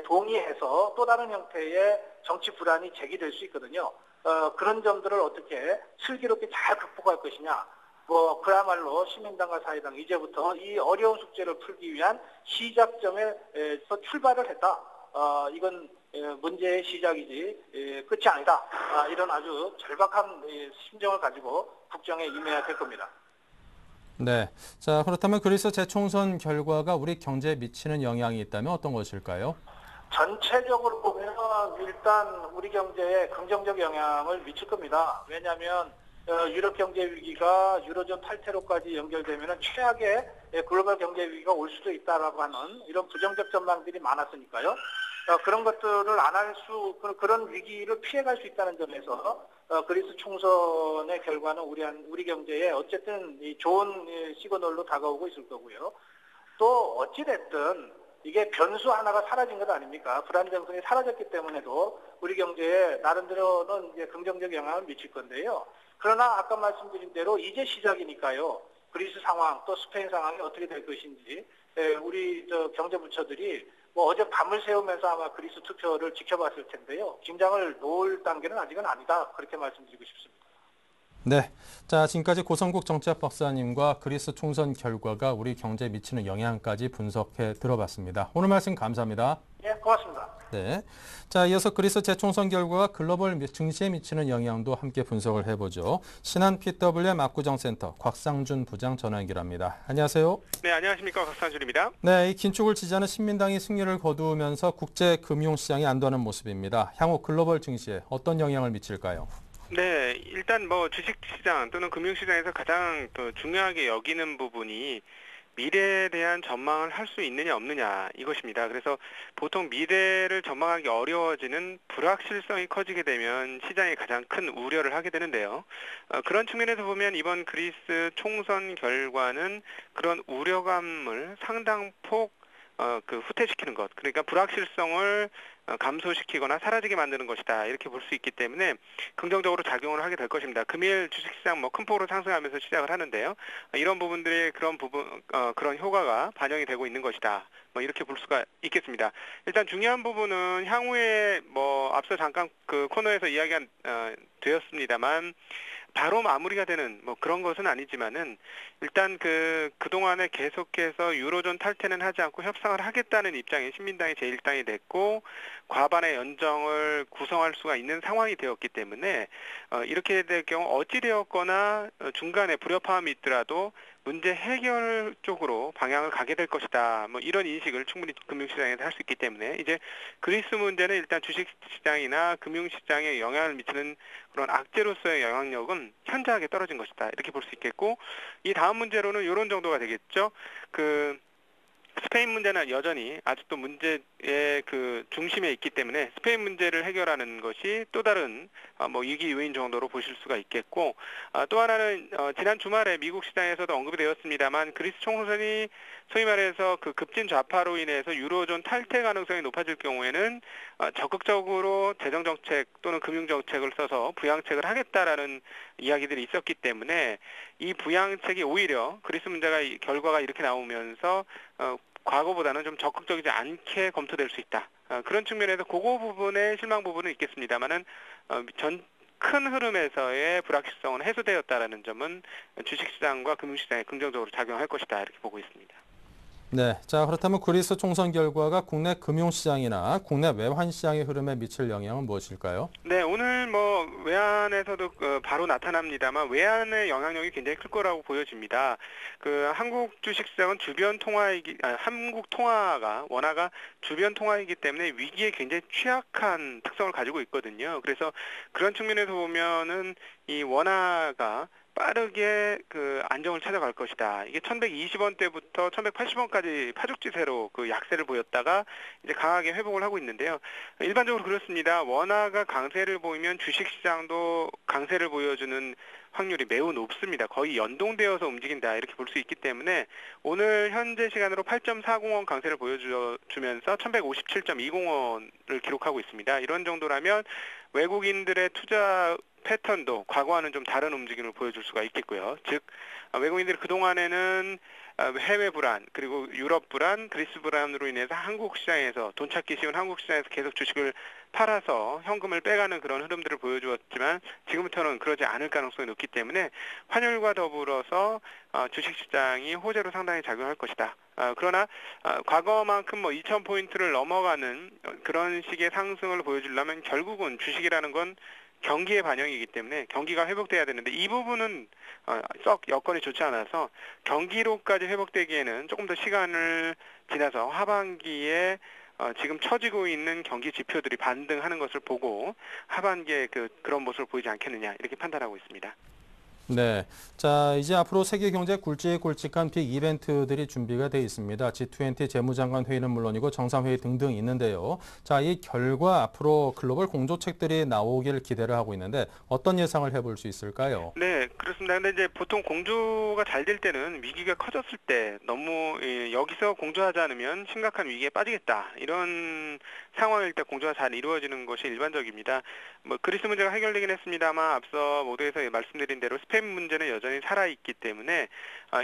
동의해서 또 다른 형태의 정치 불안이 제기될 수 있거든요. 그런 점들을 어떻게 슬기롭게 잘 극복할 것이냐. 그야말로 시민당과 사회당 이제부터 이 어려운 숙제를 풀기 위한 시작점에서 출발을 했다. 이건 문제의 시작이지 끝이 아니다. 이런 아주 절박한 심정을 가지고 국정에 임해야 될 겁니다. 네. 자, 그렇다면 그리스 재총선 결과가 우리 경제에 미치는 영향이 있다면 어떤 것일까요? 전체적으로 보면 일단 우리 경제에 긍정적 영향을 미칠 겁니다. 왜냐하면 유럽 경제 위기가 유로존 탈퇴로까지 연결되면 최악의 글로벌 경제 위기가 올 수도 있다라고 하는 이런 부정적 전망들이 많았으니까요. 그런 것들을 안 할 그런 위기를 피해갈 수 있다는 점에서 그리스 총선의 결과는 우리 경제에 어쨌든 좋은 시그널로 다가오고 있을 거고요. 또 어찌됐든 이게 변수 하나가 사라진 것 아닙니까? 불안정성이 사라졌기 때문에도 우리 경제에 나름대로는 이제 긍정적 영향을 미칠 건데요. 그러나 아까 말씀드린 대로 이제 시작이니까요. 그리스 상황 또 스페인 상황이 어떻게 될 것인지 우리 경제부처들이 어제 밤을 새우면서 아마 그리스 투표를 지켜봤을 텐데요. 긴장을 놓을 단계는 아직은 아니다. 그렇게 말씀드리고 싶습니다. 네. 자, 지금까지 고성국 정치학 박사님과 그리스 총선 결과가 우리 경제에 미치는 영향까지 분석해 들어봤습니다. 오늘 말씀 감사합니다. 예, 고맙습니다. 네. 자, 이어서 그리스 재총선 결과가 글로벌 증시에 미치는 영향도 함께 분석을 해보죠. 신한 PWM 압구정센터 곽상준 부장 전화 연결합니다. 안녕하세요. 네, 안녕하십니까. 곽상준입니다. 네, 이 긴축을 지지하는 신민당이 승리를 거두면서 국제 금융시장이 안도하는 모습입니다. 향후 글로벌 증시에 어떤 영향을 미칠까요? 네, 일단 주식시장 또는 금융시장에서 가장 중요하게 여기는 부분이 미래에 대한 전망을 할 수 있느냐 없느냐 이것입니다. 그래서 보통 미래를 전망하기 어려워지는 불확실성이 커지게 되면 시장이 가장 큰 우려를 하게 되는데요. 그런 측면에서 보면 이번 그리스 총선 결과는 그런 우려감을 상당폭 후퇴시키는 것, 그러니까 불확실성을 감소시키거나 사라지게 만드는 것이다. 이렇게 볼 수 있기 때문에 긍정적으로 작용을 하게 될 것입니다. 금일 주식시장 큰 폭으로 상승하면서 시작을 하는데요. 이런 부분들의 그런 효과가 반영이 되고 있는 것이다. 이렇게 볼 수가 있겠습니다. 일단 중요한 부분은 향후에 앞서 잠깐 그 코너에서 이야기한 되었습니다만 바로 마무리가 되는 그런 것은 아니지만은 일단 그동안에 계속해서 유로존 탈퇴는 하지 않고 협상을 하겠다는 입장이 신민당이 제1당이 됐고 과반의 연정을 구성할 수가 있는 상황이 되었기 때문에 이렇게 될 경우 어찌되었거나 중간에 불협화음이 있더라도 문제 해결 쪽으로 방향을 가게 될 것이다. 이런 인식을 충분히 금융시장에서 할 수 있기 때문에 이제 그리스 문제는 일단 주식시장이나 금융시장에 영향을 미치는 그런 악재로서의 영향력은 현저하게 떨어진 것이다. 이렇게 볼 수 있겠고 이 다음 문제로는 이런 정도가 되겠죠. 스페인 문제는 여전히 아직도 문제의 중심에 있기 때문에 스페인 문제를 해결하는 것이 또 다른 위기 요인 정도로 보실 수가 있겠고 또 하나는 지난 주말에 미국 시장에서도 언급이 되었습니다만 그리스 총선이 소위 말해서 급진 좌파로 인해서 유로존 탈퇴 가능성이 높아질 경우에는 적극적으로 재정정책 또는 금융정책을 써서 부양책을 하겠다라는 이야기들이 있었기 때문에 이 부양책이 오히려 그리스 결과가 이렇게 나오면서 과거보다는 좀 적극적이지 않게 검토될 수 있다. 그런 측면에서 그거 부분에 실망 부분은 있겠습니다만은 큰 흐름에서의 불확실성은 해소되었다라는 점은 주식시장과 금융시장에 긍정적으로 작용할 것이다 이렇게 보고 있습니다. 네, 자 그렇다면 그리스 총선 결과가 국내 금융시장이나 국내 외환시장의 흐름에 미칠 영향은 무엇일까요? 네, 오늘 외환에서도 바로 나타납니다만 외환의 영향력이 굉장히 클 거라고 보여집니다. 한국 주식시장은 한국 통화가 원화가 주변 통화이기 때문에 위기에 굉장히 취약한 특성을 가지고 있거든요. 그래서 그런 측면에서 보면은 이 원화가 빠르게 안정을 찾아갈 것이다. 이게 1120원대부터 1180원까지 파죽지세로 약세를 보였다가 이제 강하게 회복을 하고 있는데요. 일반적으로 그렇습니다. 원화가 강세를 보이면 주식시장도 강세를 보여주는 확률이 매우 높습니다. 거의 연동되어서 움직인다 이렇게 볼 수 있기 때문에 오늘 현재 시간으로 8.40원 강세를 보여주면서 1157.20원을 기록하고 있습니다. 이런 정도라면 외국인들의 투자 패턴도 과거와는 좀 다른 움직임을 보여줄 수가 있겠고요. 즉 외국인들이 그동안에는 해외 불안, 그리고 유럽 불안, 그리스 불안으로 인해서 한국 시장에서 돈 찾기 쉬운 한국 시장에서 계속 주식을 팔아서 현금을 빼가는 그런 흐름들을 보여주었지만 지금부터는 그러지 않을 가능성이 높기 때문에 환율과 더불어서 주식시장이 호재로 상당히 작용할 것이다. 그러나 과거만큼 2,000포인트를 넘어가는 그런 식의 상승을 보여주려면 결국은 주식이라는 건 경기의 반영이기 때문에 경기가 회복돼야 되는데 이 부분은 썩 여건이 좋지 않아서 경기로까지 회복되기에는 조금 더 시간을 지나서 하반기에 지금 처지고 있는 경기 지표들이 반등하는 것을 보고 하반기에 그런 모습을 보이지 않겠느냐 이렇게 판단하고 있습니다. 네, 자 이제 앞으로 세계 경제 굵직굵직한 빅 이벤트들이 준비가 돼 있습니다. G20 재무장관 회의는 물론이고 정상회의 등등 있는데요. 자, 이 결과 앞으로 글로벌 공조책들이 나오길 기대를 하고 있는데 어떤 예상을 해볼 수 있을까요? 네, 그렇습니다. 근데 이제 보통 공조가 잘 될 때는 위기가 커졌을 때 너무 여기서 공조하지 않으면 심각한 위기에 빠지겠다 이런 상황일 때 공조가 잘 이루어지는 것이 일반적입니다. 그리스 문제가 해결되긴 했습니다만 앞서 모두에서 말씀드린 대로 스페인 문제는 여전히 살아있기 때문에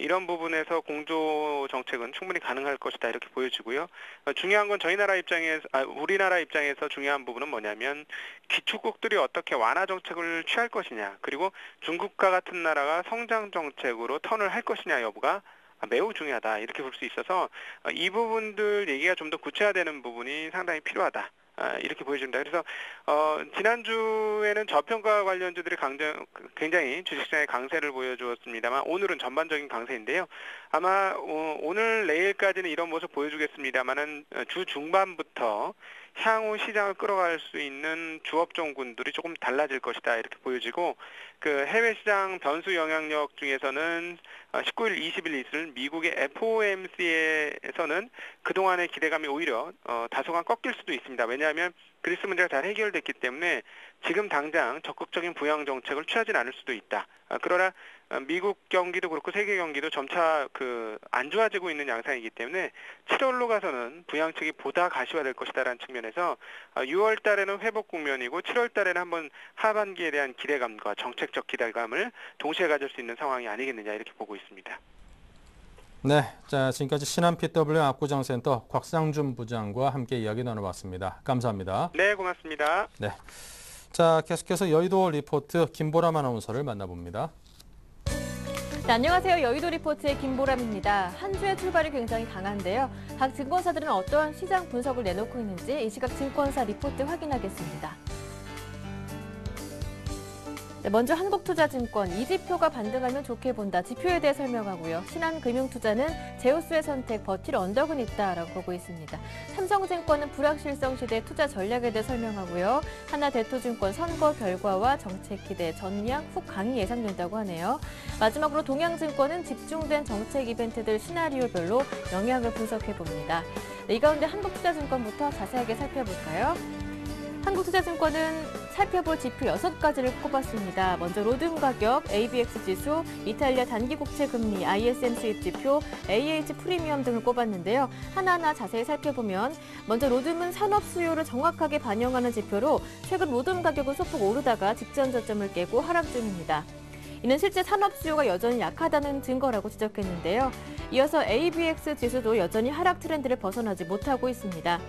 이런 부분에서 공조 정책은 충분히 가능할 것이다 이렇게 보여지고요. 중요한 건 우리나라 입장에서 중요한 부분은 뭐냐면 기축국들이 어떻게 완화 정책을 취할 것이냐, 그리고 중국과 같은 나라가 성장 정책으로 턴을 할 것이냐 여부가 매우 중요하다 이렇게 볼 수 있어서 이 부분들 얘기가 좀 더 구체화되는 부분이 상당히 필요하다. 이렇게 보여집니다. 그래서 지난주에는 저평가 관련주들이 굉장히 주식시장의 강세를 보여주었습니다만 오늘은 전반적인 강세인데요. 아마 오늘 내일까지는 이런 모습 보여주겠습니다만은 주 중반부터 향후 시장을 끌어갈 수 있는 주업종군들이 조금 달라질 것이다 이렇게 보여지고 해외 시장 변수 영향력 중에서는 19일, 20일 있을 미국의 FOMC에서는 그동안의 기대감이 오히려 다소간 꺾일 수도 있습니다. 왜냐하면 그리스 문제가 잘 해결됐기 때문에 지금 당장 적극적인 부양 정책을 취하진 않을 수도 있다. 그러나 미국 경기도 그렇고 세계 경기도 점차 안 좋아지고 있는 양상이기 때문에 7월로 가서는 부양책이 보다 가시화될 것이다라는 측면에서 6월 달에는 회복 국면이고 7월 달에는 한번 하반기에 대한 기대감과 정책적 기대감을 동시에 가질 수 있는 상황이 아니겠느냐 이렇게 보고 있습니다. 네, 자 지금까지 신한 PW 압구정센터 곽상준 부장과 함께 이야기 나눠봤습니다. 감사합니다. 네, 고맙습니다. 네, 자 계속해서 여의도 리포트 김보람 아나운서를 만나봅니다. 네, 안녕하세요. 여의도 리포트의 김보람입니다. 한 주의 출발이 굉장히 강한데요. 각 증권사들은 어떠한 시장 분석을 내놓고 있는지 이 시각 증권사 리포트 확인하겠습니다. 네, 먼저 한국투자증권 이지표가 반등하면 좋게 본다. 지표에 대해 설명하고요. 신한금융투자는 제우스의 선택 버틸 언덕은 있다라고 보고 있습니다. 삼성증권은 불확실성 시대 투자 전략에 대해 설명하고요. 하나대투증권 선거 결과와 정책 기대 전량 훅 강이 예상된다고 하네요. 마지막으로 동양증권은 집중된 정책 이벤트들 시나리오별로 영향을 분석해 봅니다. 네, 이 가운데 한국투자증권부터 자세하게 살펴볼까요? 한국투자증권은 살펴볼 지표 6가지를 꼽았습니다. 먼저 로듬 가격, ABX 지수, 이탈리아 단기 국채 금리, ISM 수입 지표, AH 프리미엄 등을 꼽았는데요. 하나하나 자세히 살펴보면 먼저 로듬은 산업 수요를 정확하게 반영하는 지표로 최근 로듬 가격은 소폭 오르다가 직전 저점을 깨고 하락 중입니다. 이는 실제 산업 수요가 여전히 약하다는 증거라고 지적했는데요. 이어서 ABX 지수도 여전히 하락 트렌드를 벗어나지 못하고 있습니다.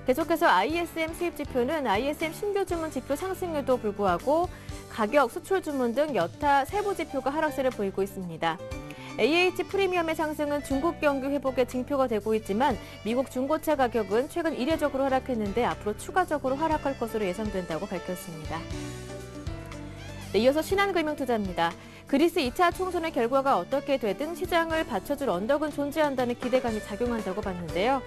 계속해서 ISM 수입 지표는 ISM 신규 주문 지표 상승에도 불구하고 가격, 수출 주문 등 여타 세부 지표가 하락세를 보이고 있습니다. AH 프리미엄의 상승은 중국 경기 회복의 징표가 되고 있지만 미국 중고차 가격은 최근 이례적으로 하락했는데 앞으로 추가적으로 하락할 것으로 예상된다고 밝혔습니다. 네, 이어서 신한금융투자입니다. 그리스 2차 총선의 결과가 어떻게 되든 시장을 받쳐줄 언덕은 존재한다는 기대감이 작용한다고 봤는데요.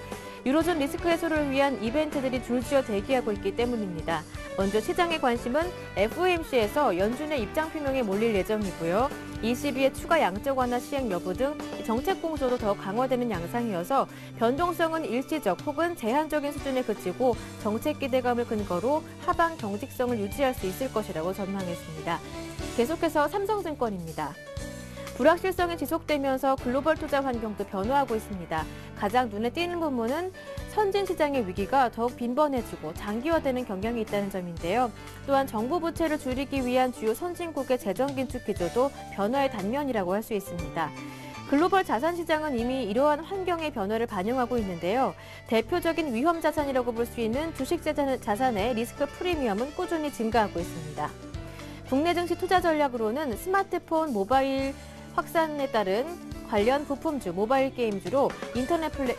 유로존 리스크 해소를 위한 이벤트들이 줄지어 대기하고 있기 때문입니다. 먼저 시장의 관심은 FOMC에서 연준의 입장 표명에 몰릴 예정이고요. ECB의 추가 양적 완화 시행 여부 등 정책 공조도 더 강화되는 양상이어서 변동성은 일시적 혹은 제한적인 수준에 그치고 정책 기대감을 근거로 하방 경직성을 유지할 수 있을 것이라고 전망했습니다. 계속해서 삼성증권입니다. 불확실성이 지속되면서 글로벌 투자 환경도 변화하고 있습니다. 가장 눈에 띄는 부분은 선진 시장의 위기가 더욱 빈번해지고 장기화되는 경향이 있다는 점인데요. 또한 정부 부채를 줄이기 위한 주요 선진국의 재정 긴축 기조도 변화의 단면이라고 할 수 있습니다. 글로벌 자산 시장은 이미 이러한 환경의 변화를 반영하고 있는데요. 대표적인 위험 자산이라고 볼 수 있는 주식 자산의 리스크 프리미엄은 꾸준히 증가하고 있습니다. 국내 증시 투자 전략으로는 스마트폰, 모바일 확산에 따른 관련 부품주, 모바일 게임주로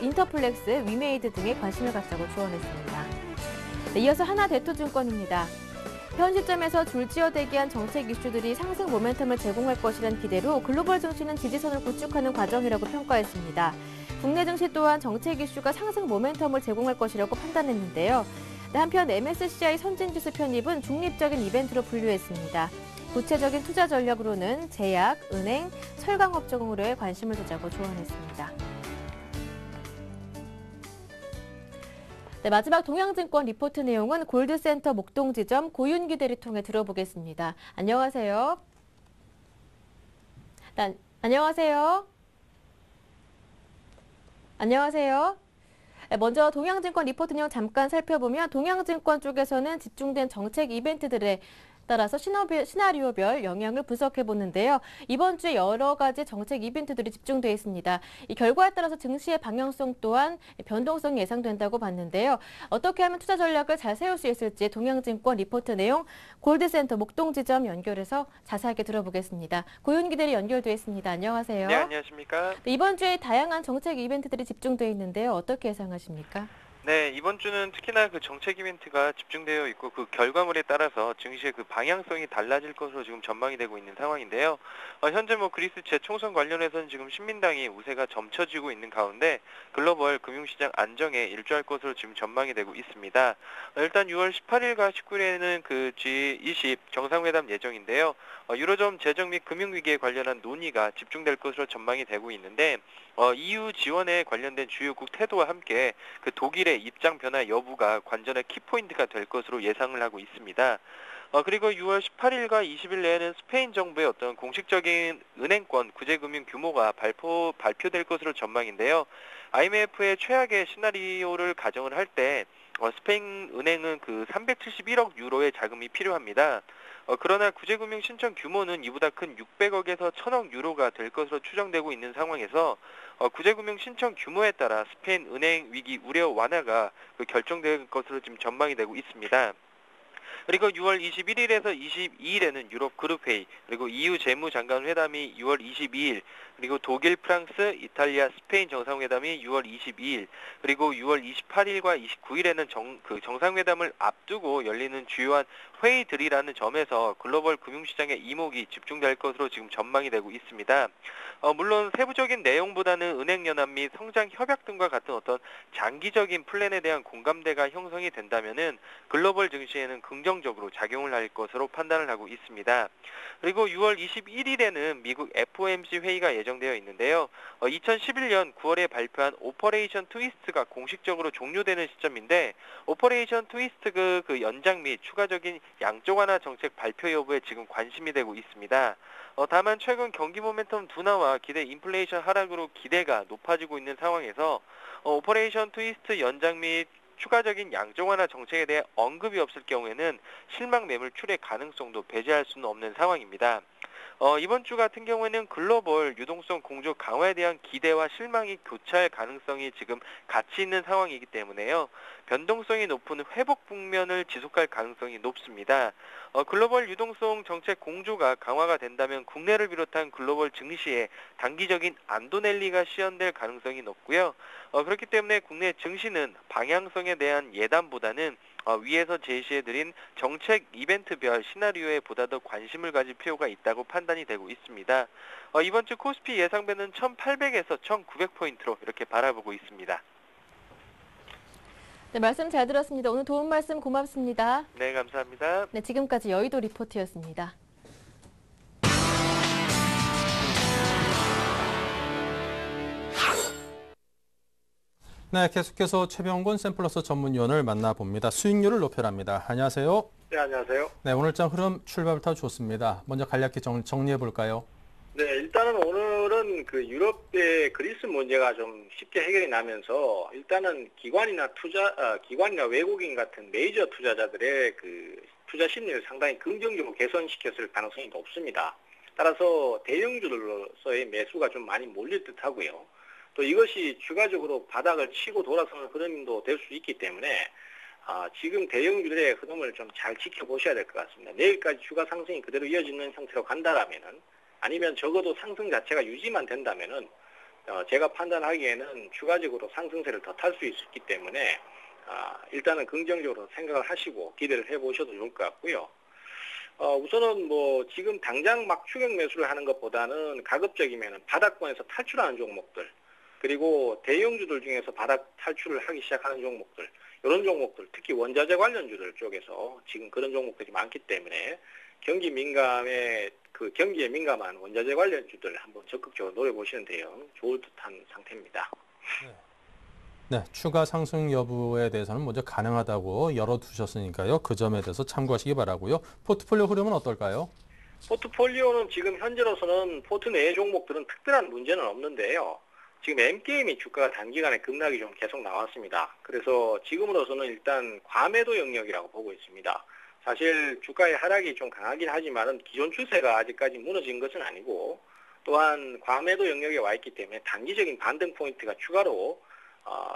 인터플렉스, 위메이드 등에 관심을 갖자고 조언했습니다. 네, 이어서 하나대투증권입니다. 현 시점에서 줄지어 대기한 정책 이슈들이 상승 모멘텀을 제공할 것이라는 기대로 글로벌 증시는 지지선을 구축하는 과정이라고 평가했습니다. 국내 증시 또한 정책 이슈가 상승 모멘텀을 제공할 것이라고 판단했는데요. 한편 MSCI 선진지수 편입은 중립적인 이벤트로 분류했습니다. 구체적인 투자 전략으로는 제약, 은행, 철강업종으로의 관심을 두자고 조언했습니다. 네, 마지막 동양증권 리포트 내용은 골드센터 목동지점 고윤기 대리 통해 들어보겠습니다. 안녕하세요. 안녕하세요. 안녕하세요. 먼저 동양증권 리포트 내용 잠깐 살펴보면 동양증권 쪽에서는 집중된 정책 이벤트들에 따라서 시나리오별 영향을 분석해 보는데요. 이번 주에 여러 가지 정책 이벤트들이 집중되어 있습니다. 이 결과에 따라서 증시의 방향성 또한 변동성이 예상된다고 봤는데요. 어떻게 하면 투자 전략을 잘 세울 수 있을지 동양증권 리포트 내용 골드센터 목동지점 연결해서 자세하게 들어보겠습니다. 고윤기 대리 연결되어 있습니다. 안녕하세요. 네, 안녕하십니까. 네, 이번 주에 다양한 정책 이벤트들이 집중되어 있는데요. 어떻게 예상하십니까? 네, 이번 주는 특히나 그 정책 이벤트가 집중되어 있고 그 결과물에 따라서 증시의 그 방향성이 달라질 것으로 지금 전망이 되고 있는 상황인데요. 현재 그리스 재총선 관련해서는 지금 신민당이 우세가 점쳐지고 있는 가운데 글로벌 금융시장 안정에 일조할 것으로 지금 전망이 되고 있습니다. 일단 6월 18일과 19일에는 그 G20 정상회담 예정인데요. 유로존 재정 및 금융위기에 관련한 논의가 집중될 것으로 전망이 되고 있는데 EU 지원에 관련된 주요국 태도와 함께 그 독일의 입장 변화 여부가 관전의 키포인트가 될 것으로 예상을 하고 있습니다. 그리고 6월 18일과 20일 내에는 스페인 정부의 어떤 공식적인 은행권 구제금융 규모가 발표될 것으로 전망인데요. IMF의 최악의 시나리오를 가정을 할 때 스페인 은행은 그 371억 유로의 자금이 필요합니다. 그러나 구제금융 신청 규모는 이보다 큰 600억에서 1000억 유로가 될 것으로 추정되고 있는 상황에서 구제금융 신청 규모에 따라 스페인 은행 위기 우려 완화가 결정될 것으로 지금 전망이 되고 있습니다. 그리고 6월 21일에서 22일에는 유럽 그룹회의, 그리고 EU 재무장관 회담이 6월 22일, 그리고 독일, 프랑스, 이탈리아, 스페인 정상회담이 6월 22일, 그리고 6월 28일과 29일에는 정상회담을 앞두고 열리는 주요한 회의들이라는 점에서 글로벌 금융시장의 이목이 집중될 것으로 지금 전망이 되고 있습니다. 물론 세부적인 내용보다는 은행연합 및 성장협약 등과 같은 어떤 장기적인 플랜에 대한 공감대가 형성이 된다면은 글로벌 증시에는 긍정적으로 작용을 할 것으로 판단을 하고 있습니다. 그리고 6월 21일에는 미국 FOMC 회의가 예정되어 있는데요. 2011년 9월에 발표한 오퍼레이션 트위스트가 공식적으로 종료되는 시점인데 오퍼레이션 트위스트 그 연장 및 추가적인 양적 완화 정책 발표 여부에 지금 관심이 되고 있습니다. 다만 최근 경기 모멘텀 둔화와 기대 인플레이션 하락으로 기대가 높아지고 있는 상황에서 오퍼레이션 트위스트 연장 및 추가적인 양적 완화 정책에 대해 언급이 없을 경우에는 실망 매물 출회 가능성도 배제할 수는 없는 상황입니다. 이번 주 같은 경우에는 글로벌 유동성 공조 강화에 대한 기대와 실망이 교차할 가능성이 지금 같이 있는 상황이기 때문에요. 변동성이 높은 회복 국면을 지속할 가능성이 높습니다. 글로벌 유동성 정책 공조가 강화가 된다면 국내를 비롯한 글로벌 증시에 단기적인 안도넬리가 시현될 가능성이 높고요. 그렇기 때문에 국내 증시는 방향성에 대한 예단보다는 위에서 제시해드린 정책 이벤트별 시나리오에 보다 더 관심을 가질 필요가 있다고 판단이 되고 있습니다. 이번 주 코스피 예상배는 1800에서 1900포인트로 이렇게 바라보고 있습니다. 네, 말씀 잘 들었습니다. 오늘 도움 말씀 고맙습니다. 네, 감사합니다. 네, 지금까지 여의도 리포트였습니다. 네, 계속해서 최병곤 샘플러스 전문위원을 만나봅니다. 수익률을 높여랍니다. 안녕하세요. 네, 안녕하세요. 네, 오늘장 흐름 출발부터 좋습니다. 먼저 간략히 정리해 볼까요? 네, 일단은 오늘은 그 유럽의 그리스 문제가 좀 쉽게 해결이 나면서 일단은 기관이나 외국인 같은 메이저 투자자들의 그 투자 심리를 상당히 긍정적으로 개선시켰을 가능성이 높습니다. 따라서 대형주들로서의 매수가 좀 많이 몰릴 듯 하고요. 또 이것이 추가적으로 바닥을 치고 돌아서는 흐름도 될 수 있기 때문에 지금 대형주들의 흐름을 좀 잘 지켜보셔야 될 것 같습니다. 내일까지 추가 상승이 그대로 이어지는 형태로 간다라면은 아니면 적어도 상승 자체가 유지만 된다면은 제가 판단하기에는 추가적으로 상승세를 더 탈 수 있기 때문에 일단은 긍정적으로 생각을 하시고 기대를 해보셔도 좋을 것 같고요. 우선은 뭐 지금 당장 막 추격 매수를 하는 것보다는 가급적이면은 바닥권에서 탈출하는 종목들, 그리고 대형주들 중에서 바닥 탈출을 하기 시작하는 종목들, 이런 종목들, 특히 원자재 관련주들 쪽에서 지금 그런 종목들이 많기 때문에 경기에 민감한 원자재 관련주들 한번 적극적으로 노려보시는데요. 좋을 듯한 상태입니다. 네, 추가 상승 여부에 대해서는 먼저 가능하다고 열어두셨으니까요. 그 점에 대해서 참고하시기 바라고요. 포트폴리오 흐름은 어떨까요? 포트폴리오는 지금 현재로서는 포트 내 종목들은 특별한 문제는 없는데요. 지금 M게임이 주가가 단기간에 급락이 좀 계속 나왔습니다. 그래서 지금으로서는 일단 과매도 영역이라고 보고 있습니다. 사실 주가의 하락이 좀 강하긴 하지만은 기존 추세가 아직까지 무너진 것은 아니고, 또한 과매도 영역에 와 있기 때문에 단기적인 반등 포인트가 추가로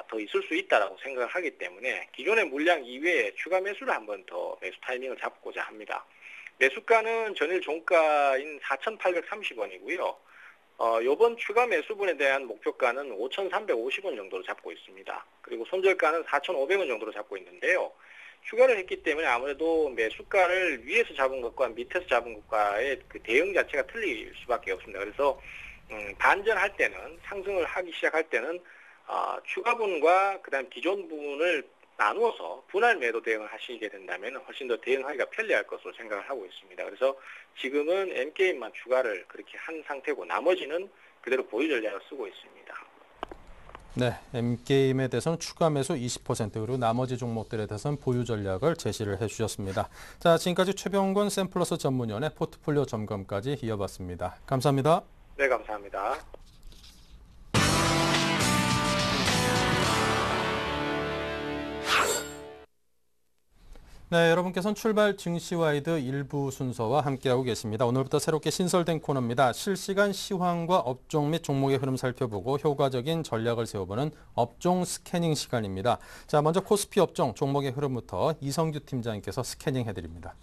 더 있을 수 있다라고 생각을 하기 때문에 기존의 물량 이외에 추가 매수를 한번 더 매수 타이밍을 잡고자 합니다. 매수가는 전일 종가인 4,830원이고요. 요번 추가 매수분에 대한 목표가는 5,350원 정도로 잡고 있습니다. 그리고 손절가는 4,500원 정도로 잡고 있는데요. 추가를 했기 때문에 아무래도 매수가를 위에서 잡은 것과 밑에서 잡은 것과의 그 대응 자체가 틀릴 수밖에 없습니다. 그래서 반전할 때는, 상승을 하기 시작할 때는 추가분과 그다음 기존 분을 나누어서 분할 매도 대응을 하시게 된다면 훨씬 더 대응하기가 편리할 것으로 생각을 하고 있습니다. 그래서 지금은 M게임만 추가를 그렇게 한 상태고 나머지는 그대로 보유 전략을 쓰고 있습니다. 네, M게임에 대해서는 추가 매수 20%, 그리고 나머지 종목들에 대해서는 보유 전략을 제시를 해주셨습니다. 자, 지금까지 최병곤 샘플러스 전문위원의 포트폴리오 점검까지 이어봤습니다. 감사합니다. 네, 감사합니다. 네, 여러분께서는 출발 증시와이드 일부 순서와 함께하고 계십니다. 오늘부터 새롭게 신설된 코너입니다. 실시간 시황과 업종 및 종목의 흐름 살펴보고 효과적인 전략을 세워보는 업종 스캐닝 시간입니다. 자, 먼저 코스피 업종 종목의 흐름부터 이성규 팀장님께서 스캐닝 해드립니다.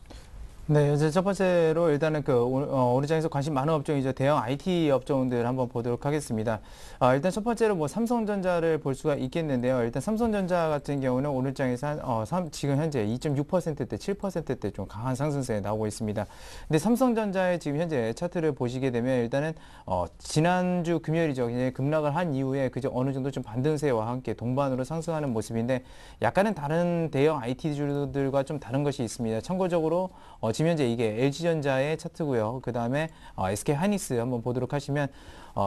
네, 이제 첫 번째로 일단은 오늘 장에서 관심 많은 업종이죠. 대형 IT 업종들 한번 보도록 하겠습니다. 일단 첫 번째로 뭐 삼성전자를 볼 수가 있겠는데요. 일단 삼성전자 같은 경우는 오늘 장에서 지금 현재 2.6%대, 7%대 좀 강한 상승세에 나오고 있습니다. 근데 삼성전자의 지금 현재 차트를 보시게 되면 일단은 지난주 금요일이죠. 이제 급락을 한 이후에 그저 어느 정도 좀 반등세와 함께 동반으로 상승하는 모습인데 약간은 다른 대형 IT주들과 좀 다른 것이 있습니다. 참고적으로 지금 현재 이게 LG전자의 차트고요. 그 다음에 SK하이닉스 한번 보도록 하시면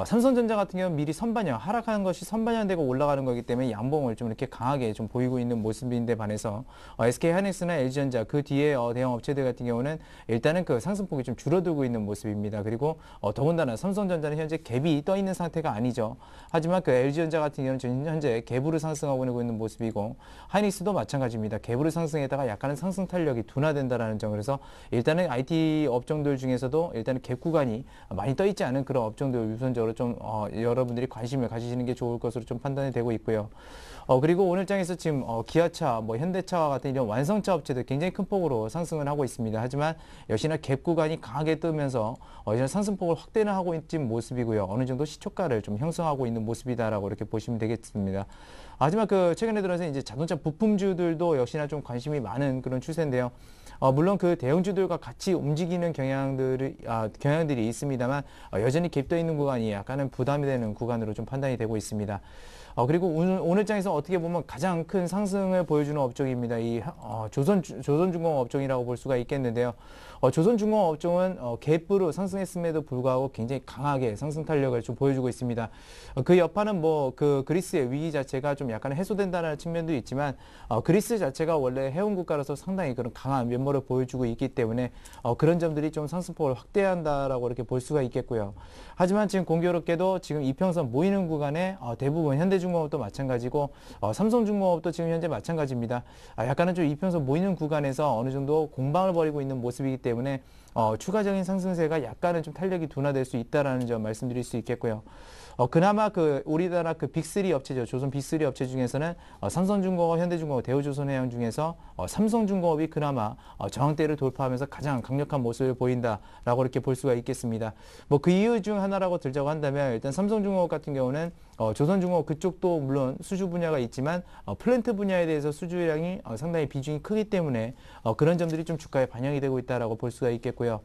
삼성전자 같은 경우는 미리 선반영, 하락하는 것이 선반영되고 올라가는 거기 때문에 양봉을 좀 이렇게 강하게 좀 보이고 있는 모습인데 반해서 SK하이닉스나 LG전자 그 뒤에 대형 업체들 같은 경우는 일단은 그 상승폭이 좀 줄어들고 있는 모습입니다. 그리고 더군다나 삼성전자는 현재 갭이 떠 있는 상태가 아니죠. 하지만 그 LG전자 같은 경우는 지금 현재 갭으로 상승하고 있는 모습이고 하이닉스도 마찬가지입니다. 갭으로 상승에다가 약간은 상승 탄력이 둔화된다라는 점. 그래서 일단은 IT 업종들 중에서도 일단은 갭 구간이 많이 떠 있지 않은 그런 업종들 우선적으로 좀 여러분들이 관심을 가지시는 게 좋을 것으로 좀 판단이 되고 있고요. 그리고 오늘 장에서 지금 기아차, 뭐 현대차와 같은 이런 완성차 업체들 굉장히 큰 폭으로 상승을 하고 있습니다. 하지만 역시나 갭 구간이 강하게 뜨면서 이런 상승폭을 확대는 하고 있는 모습이고요. 어느 정도 시초가를 좀 형성하고 있는 모습이다라고 이렇게 보시면 되겠습니다. 하지만 최근에 들어서 이제 자동차 부품주들도 역시나 좀 관심이 많은 그런 추세인데요. 물론 그 대형주들과 같이 움직이는 경향들이 있습니다만 여전히 갭떠 있는 구간이 약간은 부담이 되는 구간으로 좀 판단이 되고 있습니다. 그리고 오늘 장에서 어떻게 보면 가장 큰 상승을 보여주는 업종입니다. 이 조선중공 업종이라고 볼 수가 있겠는데요. 조선중공 업종은 갭으로 상승했음에도 불구하고 굉장히 강하게 상승 탄력을 좀 보여주고 있습니다. 그 여파는 그 그리스의 위기 자체가 좀 약간 해소된다는 측면도 있지만 그리스 자체가 원래 해운 국가라서 상당히 그런 강한 면모를 보여주고 있기 때문에 그런 점들이 좀 상승폭을 확대한다라고 이렇게 볼 수가 있겠고요. 하지만 지금 공교롭게도 지금 이평선 모이는 구간에 대부분 현대중공업도 마찬가지고 삼성중공업도 지금 현재 마찬가지입니다. 약간은 좀 이평선 모이는 구간에서 어느 정도 공방을 벌이고 있는 모습이기 때문에 추가적인 상승세가 약간은 좀 탄력이 둔화될 수 있다라는 점 말씀드릴 수 있겠고요. 그나마 우리나라 빅3 업체죠. 조선 빅3 업체 중에서는 삼성중공업, 현대중공업, 대우조선해양 중에서 삼성중공업이 그나마 저항대를 돌파하면서 가장 강력한 모습을 보인다라고 이렇게 볼 수가 있겠습니다. 그 이유 중 하나라고 들자고 한다면 일단 삼성중공업 같은 경우는 조선중공업 그쪽도 물론 수주 분야가 있지만 플랜트 분야에 대해서 수주량이 상당히 비중이 크기 때문에 그런 점들이 좀 주가에 반영이 되고 있다라고 볼 수가 있겠고요.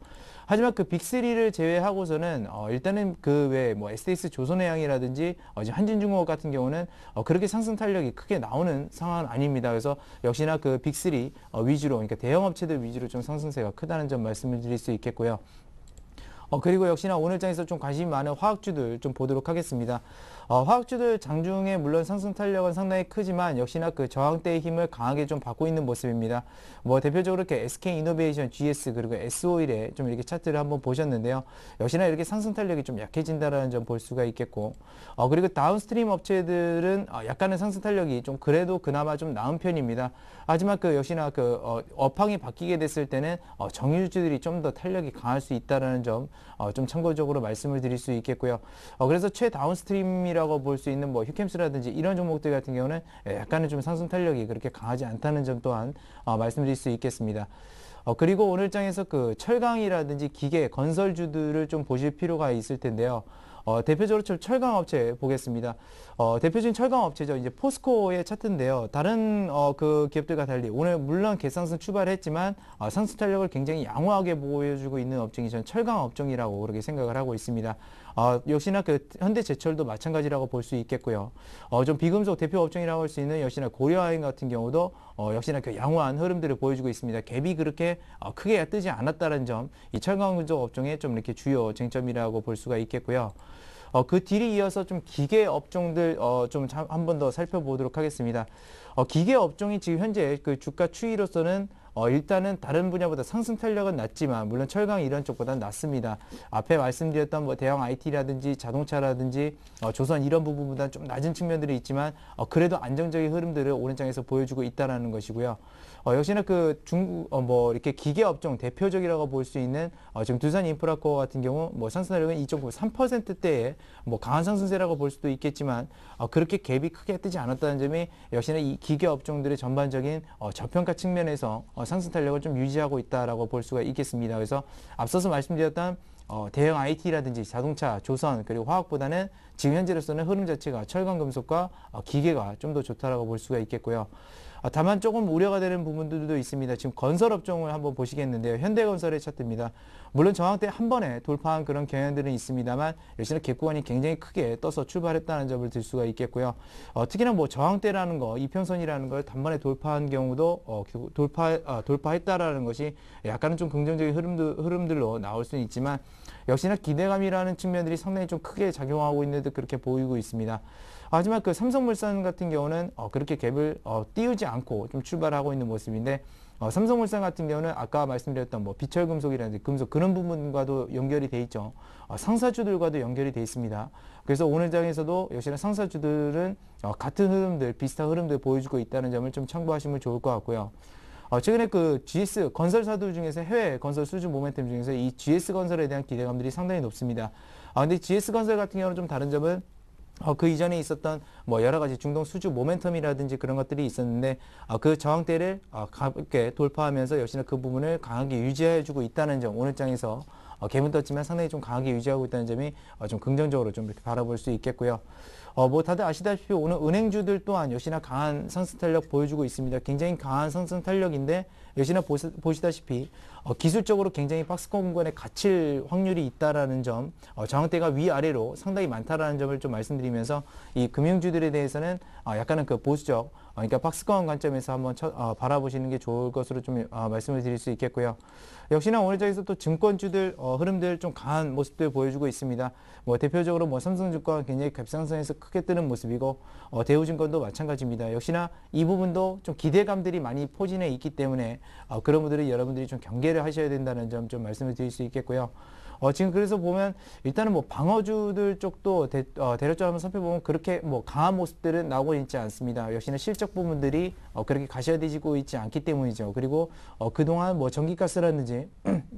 하지만 빅3를 제외하고서는 일단은 외 SDS 조선해양이라든지 한진중공업 같은 경우는 그렇게 상승 탄력이 크게 나오는 상황은 아닙니다. 그래서 역시나 빅3 위주로, 그러니까 대형 업체들 위주로 좀 상승세가 크다는 점 말씀을 드릴 수 있겠고요. 그리고 역시나 오늘 장에서 좀 관심이 많은 화학주들 좀 보도록 하겠습니다. 화학주들 장중에 물론 상승 탄력은 상당히 크지만 역시나 저항대의 힘을 강하게 좀 받고 있는 모습입니다. 대표적으로 이렇게 SK이노베이션, GS 그리고 S오일의 좀 이렇게 차트를 한번 보셨는데요. 역시나 이렇게 상승 탄력이 좀 약해진다라는 점 볼 수가 있겠고, 그리고 다운스트림 업체들은 약간의 상승 탄력이 좀 그래도 그나마 좀 나은 편입니다. 하지만 역시나 업황이 바뀌게 됐을 때는 정유주들이 좀 더 탄력이 강할 수 있다라는 점 좀 참고적으로 말씀을 드릴 수 있겠고요. 그래서 최다운스트림이라고 볼 수 있는 휴캠스라든지 이런 종목들 같은 경우는 약간은 좀 상승 탄력이 그렇게 강하지 않다는 점 또한 말씀드릴 수 있겠습니다. 그리고 오늘 장에서 철강이라든지 기계, 건설주들을 좀 보실 필요가 있을 텐데요. 대표적으로 철강 업체 보겠습니다. 대표적인 철강 업체죠. 이제 포스코의 차트인데요. 다른 기업들과 달리 오늘 물론 개상승 출발했지만 상승 탄력을 굉장히 양호하게 보여주고 있는 업종이 저는 철강 업종이라고 그렇게 생각을 하고 있습니다. 역시나 현대제철도 마찬가지라고 볼 수 있겠고요. 좀 비금속 대표 업종이라고 할 수 있는 역시나 고려아연 같은 경우도 역시나 양호한 흐름들을 보여주고 있습니다. 갭이 그렇게 크게 뜨지 않았다는 점, 이 철강금속 업종의 좀 이렇게 주요 쟁점이라고 볼 수가 있겠고요. 그 뒤를 이어서 좀 기계 업종들 좀 한 번 더 살펴보도록 하겠습니다. 기계 업종이 지금 현재 주가 추이로서는 일단은 다른 분야보다 상승 탄력은 낮지만 물론 철강 이런 쪽보다는 낮습니다. 앞에 말씀드렸던 대형 IT라든지 자동차라든지 조선 이런 부분보다는 좀 낮은 측면들이 있지만 그래도 안정적인 흐름들을 오른장에서 보여주고 있다라는 것이고요. 역시나 이렇게 기계 업종 대표적이라고 볼 수 있는 지금 두산인프라코어 같은 경우 상승 탄력은 2.3%대의 강한 상승세라고 볼 수도 있겠지만 그렇게 갭이 크게 뜨지 않았다는 점이 역시나 이 기계 업종들의 전반적인 저평가 측면에서 상승 탄력을 좀 유지하고 있다라고 볼 수가 있겠습니다. 그래서 앞서서 말씀드렸던 대형 IT라든지 자동차, 조선 그리고 화학보다는 지금 현재로서는 흐름 자체가 철강 금속과 기계가 좀 더 좋다라고 볼 수가 있겠고요. 다만 조금 우려가 되는 부분들도 있습니다. 지금 건설 업종을 한번 보시겠는데요. 현대건설의 차트입니다. 물론 저항대 한 번에 돌파한 그런 경향들은 있습니다만 역시나 갭 구간이 굉장히 크게 떠서 출발했다는 점을 들 수가 있겠고요. 특히나 저항대라는 거, 이평선이라는 걸 단번에 돌파한 경우도 돌파했다라는 것이 약간은 좀 긍정적인 흐름들로 나올 수는 있지만 역시나 기대감이라는 측면들이 상당히 좀 크게 작용하고 있는 듯 그렇게 보이고 있습니다. 하지만 삼성물산 같은 경우는 그렇게 갭을 띄우지 않고 좀 출발하고 있는 모습인데 삼성물산 같은 경우는 아까 말씀드렸던 비철금속이라든지 금속 그런 부분과도 연결이 돼 있죠. 상사주들과도 연결이 돼 있습니다. 그래서 오늘 장에서도 역시나 상사주들은 같은 흐름들, 비슷한 흐름들 보여주고 있다는 점을 좀 참고하시면 좋을 것 같고요. 최근에 그 GS 건설사들 중에서 해외 건설 수주 모멘텀 중에서 이 GS 건설에 대한 기대감들이 상당히 높습니다. 근데 GS 건설 같은 경우는 좀 다른 점은 그 이전에 있었던 뭐 여러 가지 중동 수주 모멘텀이라든지 그런 것들이 있었는데 그 저항대를 가볍게 돌파하면서 역시나 그 부분을 강하게 유지해주고 있다는 점, 오늘 장에서 개문 떴지만 상당히 좀 강하게 유지하고 있다는 점이 좀 긍정적으로 좀 이렇게 바라볼 수 있겠고요. 뭐 다들 아시다시피 오늘 은행주들 또한 역시나 강한 상승 탄력 보여주고 있습니다. 굉장히 강한 상승 탄력인데 역시나 보시다시피 기술적으로 굉장히 박스권 공간에 갇힐 확률이 있다라는 점, 저항대가 위아래로 상당히 많다라는 점을 좀 말씀드리면서 이 금융주들에 대해서는 약간은 그 보수적, 그러니까 박스권 관점에서 한번 바라보시는 게 좋을 것으로 좀 말씀을 드릴 수 있겠고요. 역시나 오늘 장에서 또 증권주들 흐름들 좀 강한 모습들 보여주고 있습니다. 뭐 대표적으로 뭐 삼성증권 굉장히 갭상승해서 크게 뜨는 모습이고 대우증권도 마찬가지입니다. 역시나 이 부분도 좀 기대감들이 많이 포진해 있기 때문에 그런 분들은 여러분들이 좀 경계를 하셔야 된다는 점 좀 말씀을 드릴 수 있겠고요. 지금 그래서 보면 일단은 뭐 방어주들 쪽도 대략적으로 한번 살펴보면 그렇게 뭐 강한 모습들은 나오고 있지 않습니다. 역시나 실적 부분들이 그렇게 가셔지고 있지 않기 때문이죠. 그리고 그동안 뭐 전기가스라든지